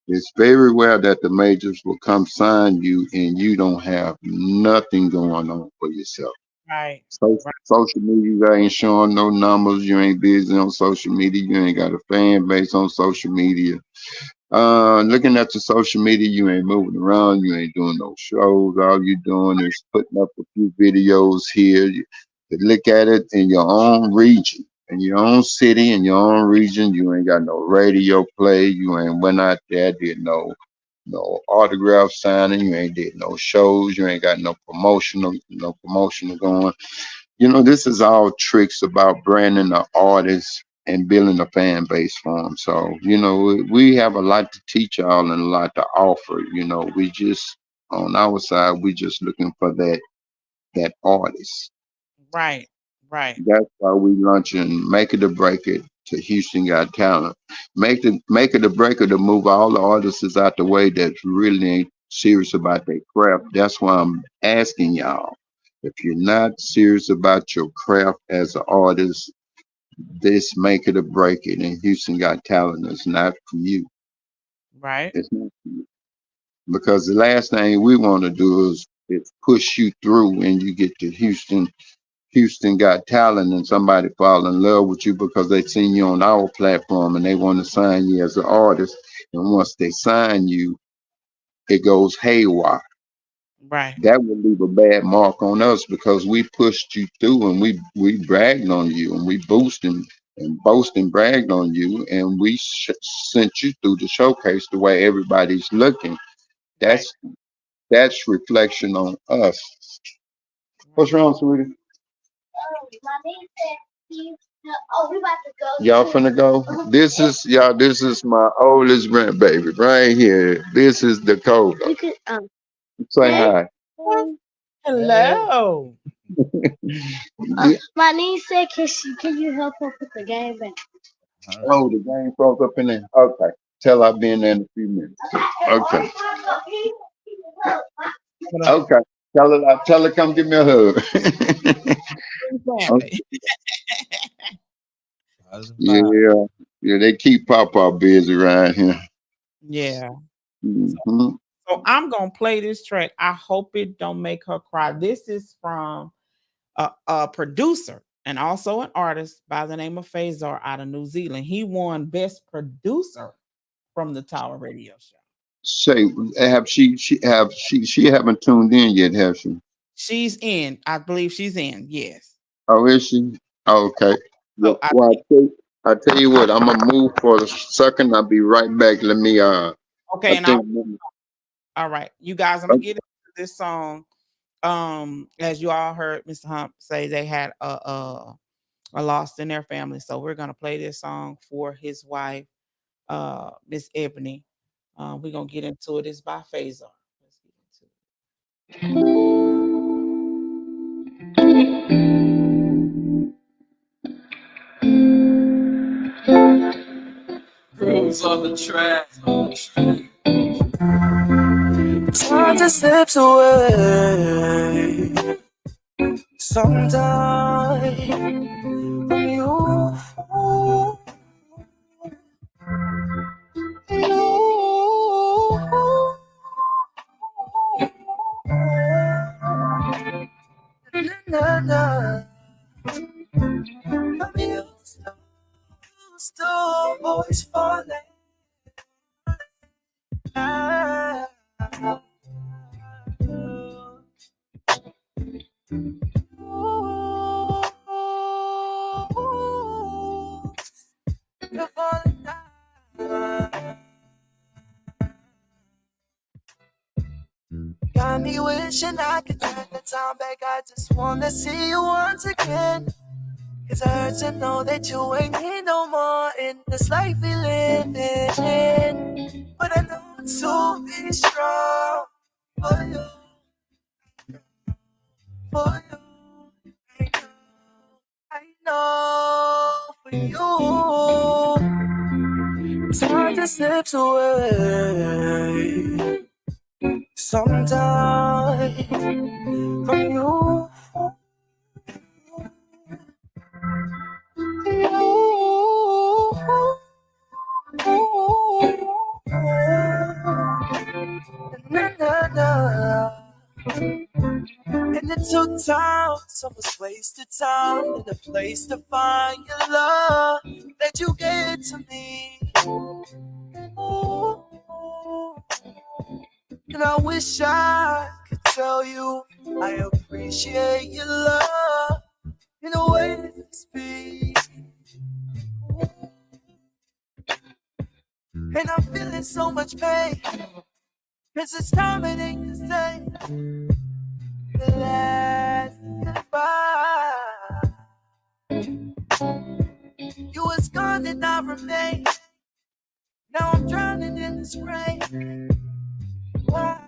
It's very rare that the majors will come sign you and you don't have nothing going on for yourself. Right. So, Right. social media ain't showing no numbers. You ain't busy on social media. You ain't got a fan base on social media. Looking at your social media, you ain't moving around. You ain't doing no shows. All you doing is putting up a few videos here. You look at it in your own region, in your own city, in your own region. You ain't got no radio play. You ain't went out there, did no autograph signing. You ain't did no shows. You ain't got no promotional going. This is all tricks about branding the artist and building a fan base for them. So, we have a lot to teach y'all and a lot to offer. We just, on our side, we just looking for that artist. Right. Right. That's why we launching Make It or Break It to Houston Got Talent. Make it or break it to move all the artists out the way that really ain't serious about their craft. That's why I'm asking y'all. If you're not serious about your craft as an artist, this Make It or Break It and Houston Got Talent is not for you. Right. It's not for you. Because the last thing we want to do is push you through and you get to Houston Got Talent and somebody fall in love with you because they seen you on our platform and they want to sign you as an artist. And once they sign you, it goes haywire. Right. That would leave a bad mark on us because we pushed you through and we bragged on you and we boosted and bragged on you and we sent you through the showcase the way everybody's looking. Right. That's reflection on us. What's wrong, sweetie? Y'all finna go? This is my oldest grandbaby right here. This is Dakota. Say hi. Hello. My niece said, can you help her put the game back? Oh, the game broke up in there. Okay. Tell I'll be in there in a few minutes. Okay. Okay. Tell her come give me a hug. Okay. Yeah. Yeah, they keep Papa busy around here. Yeah. Mm-hmm. So I'm gonna play this track. I hope it don't make her cry. This is from a producer and also an artist by the name of Faisal out of New Zealand. He won Best Producer from the Tower Radio Show. Say, she haven't tuned in yet, have she? She's in. I believe she's in. Yes. Oh, is she? Oh, okay. So Well, I tell you what, I'm gonna move for a second. I'll be right back. Let me okay, I think all right, you guys, I'm gonna get into this song. As you all heard Mr. Hump say, they had a loss in their family, so we're gonna play this song for his wife, Miss Ebony. We're gonna get into it. It's by Faisal. Let's get into it. Cruise on the track. Time just slips away. Sometime from you. Still always falling. Got me wishing I could turn the time back. I just wanna see you once again. Cause it hurts to know that you ain't here no more in this life we live in. But I know to be strong for you. For you. I know for you. Time just slips away. Sometime from you. na. And it took time, so much wasted time, and a place to find your love that you gave to me. Ooh. And I wish I could tell you I appreciate your love in a way that speaks. And I'm feeling so much pain, 'cause it's time it ain't the same. The last goodbye. You was gone and I remain. Now I'm drowning in this rain. Why?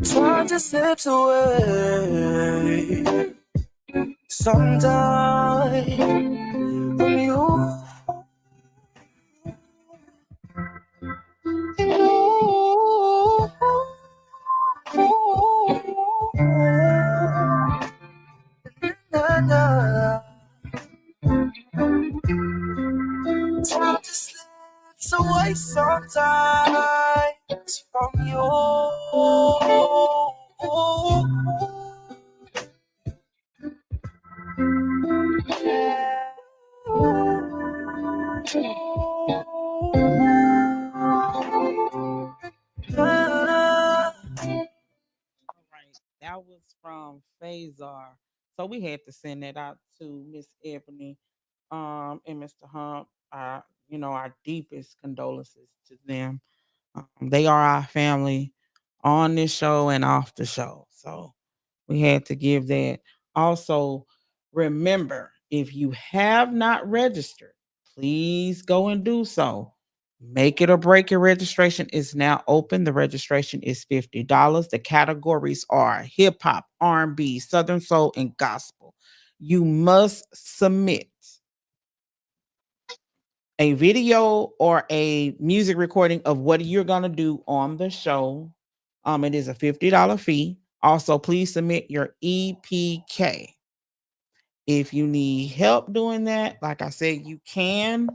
Time just slips away. Sometimes from you. Na, na. Time just slips away sometimes from you. All right, that was from Phasar. So we had to send that out to Miss Ebony, and Mr. Hump. Our deepest condolences to them. They are our family on this show and off the show. So we had to give that. Also, remember, if you have not registered, please go and do so. Make it or break your registration is now open. The registration is $50. The categories are hip hop, R&B, Southern soul, and gospel. You must submit a video or a music recording of what you're going to do on the show. It is a $50 fee. Also, please submit your EPK. If you need help doing that, like I said, you can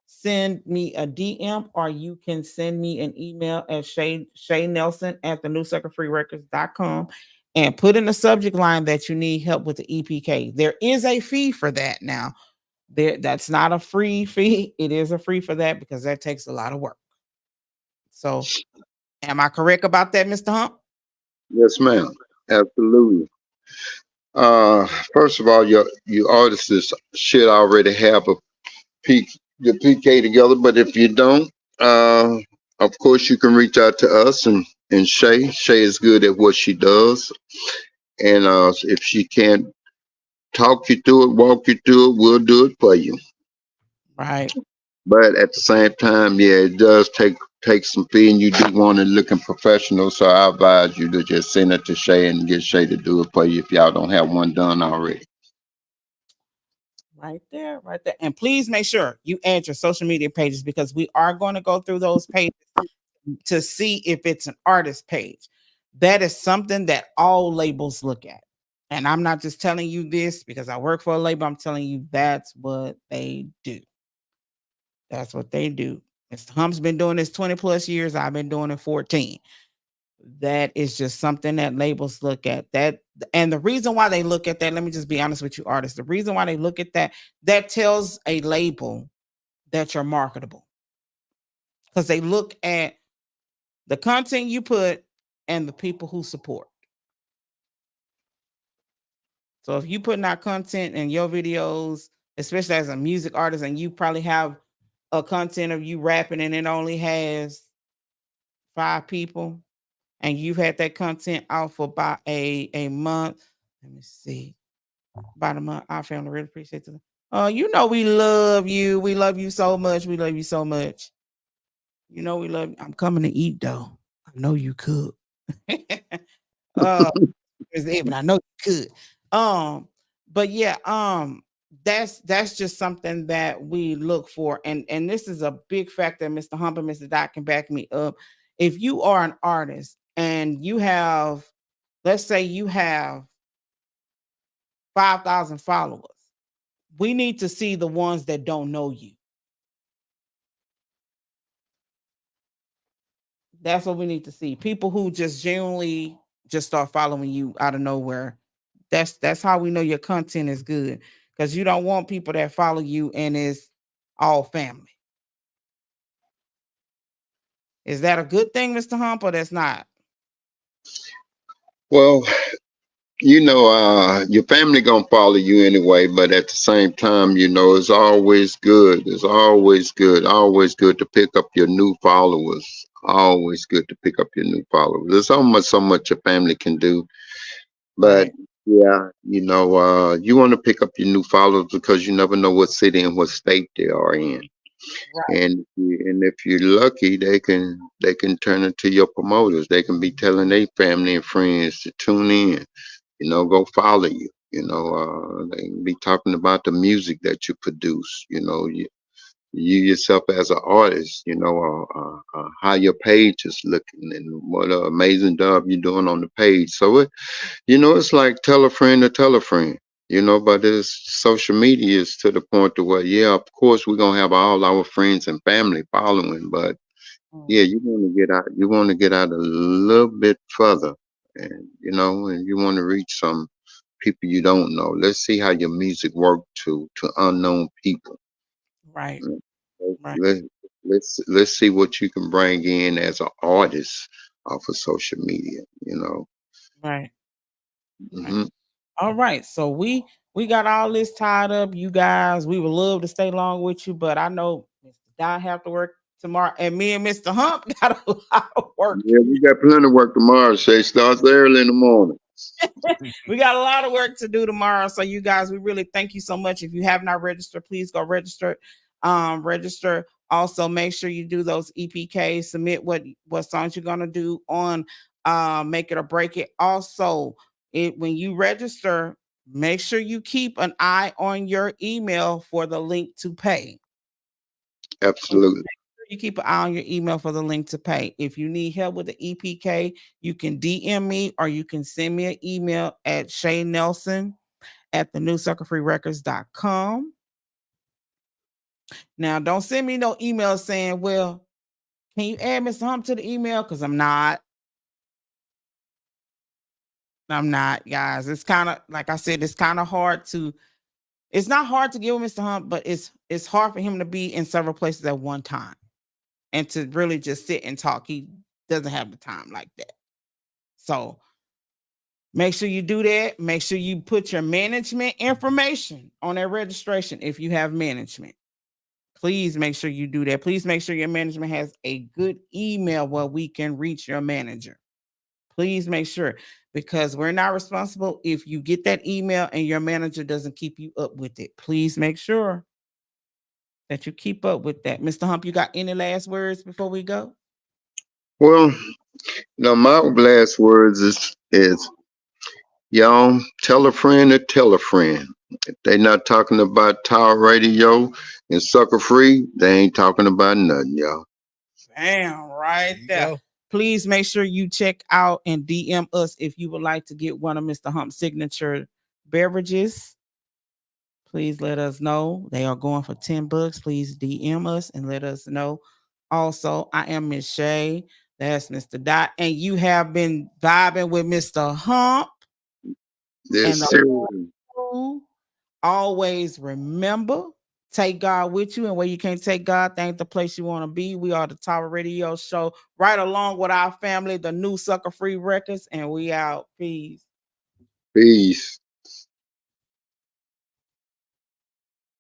send me a DM or you can send me an email at Shay Nelson at thenewsuckerfreerecords.com and put in the subject line that you need help with the EPK. There is a fee for that now. That's not a free fee. It is a free for that because that takes a lot of work. So am I correct about that, Mr. Hump? Yes, ma'am. Absolutely. First of all, your artists should already have your PK together, but if you don't, of course you can reach out to us and Shay. Shay is good at what she does. And if she can't talk you through it, walk you through it, we'll do it for you. Right. But at the same time, yeah, it does take some fee, and you do want it looking professional. So I advise you to just send it to Shay and get Shay to do it for you if y'all don't have one done already. Right there, right there. And please make sure you add your social media pages because we are going to go through those pages to see if it's an artist page. That is something that all labels look at. And I'm not just telling you this because I work for a label. I'm telling you that's what they do. That's what they do. Mr. Hump's been doing this 20 plus years. I've been doing it 14. That is just something that labels look at. That, and the reason why they look at that, let me just be honest with you, artists. The reason why they look at that tells a label that you're marketable. Because they look at the content you put and the people who support. So if you putting out content in your videos, especially as a music artist, and you probably have a content of you rapping and it only has 5 people, and you've had that content out for about a month. Let me see. About a month. Our family really appreciates it. We love you. We love you so much. We love you so much. We love you. I'm coming to eat though. I know you could. But I know you could. But yeah, that's just something that we look for. And this is a big factor. Mr. Hump and Mr. Dot can back me up. If you are an artist and you have, let's say you have 5,000 followers, we need to see the ones that don't know you. That's what we need to see. People who just genuinely just start following you out of nowhere. That's how we know your content is good. Because you don't want people that follow you and is all family. Is that a good thing, Mr. Hump, or that's not? Well, your family gonna follow you anyway, but at the same time, it's always good. It's always good to pick up your new followers. Always good to pick up your new followers. There's so much your family can do. But Right. yeah, you want to pick up your new followers because you never know what city and what state they are in. Right. And if you're lucky, they can turn into your promoters. They can be telling their family and friends to tune in, go follow you. They can be talking about the music that you produce. You yourself as an artist, how your page is looking and what an amazing job you're doing on the page. So it's like tell a friend to tell a friend. But this social media is to the point to where, yeah, of course we're gonna have all our friends and family following, but yeah, Mm. you want to get out. You want to get out a little bit further, and you want to reach some people you don't know. Let's see how your music work to unknown people. Right. Mm. Right. Let's let's see what you can bring in as an artist off of social media. Right. Right. Hmm. All right. So we got all this tied up, you guys. We would love to stay long with you, but I know Mr. Don have to work tomorrow, and me and Mr. Hump got a lot of work. Yeah, we got plenty of work tomorrow. Shay starts early in the morning. We got a lot of work to do tomorrow. So you guys, we really thank you so much. If you have not registered, please go register. Register. Also, make sure you do those EPKs. Submit what songs you're gonna do on Make It or Break It. Also, when you register, make sure you keep an eye on your email for the link to pay. Absolutely. You keep an eye on your email for the link to pay. If you need help with the EPK, you can DM me or you can send me an email at Shay Nelson at thenewsuckerfreerecords.com. Now, don't send me no email saying, well, can you add Mr. Hump to the email? Because I'm not, guys. It's kind of, like I said, it's kind of hard to, it's not hard to get with Mr. Hump, but it's hard for him to be in several places at one time and to really just sit and talk. He doesn't have the time like that. So make sure you do that. Make sure you put your management information on that registration if you have management. Please make sure you do that. Please make sure your management has a good email where we can reach your manager. Please make sure, because we're not responsible if you get that email and your manager doesn't keep you up with it. Please make sure that you keep up with that. Mr. Hump, you got any last words before we go? Well, my last words is y'all tell a friend to tell a friend. If they not talking about Tower Radio and Sucker Free, they ain't talking about nothing, y'all. Bam, right There you there. go. Please make sure you check out and DM us if you would like to get one of Mr. Hump's signature beverages. Please let us know. They are going for $10. Please DM us and let us know. Also, I am Miss Shay. That's Mr. Dot. And you have been vibing with Mr. Hump. Yes, And sir. always remember, take God with you, and where you can't take God, that ain't the place you want to be. We are the Tower Radio Show, right along with our family, the New Sucker Free Records, and we out. Peace. Peace.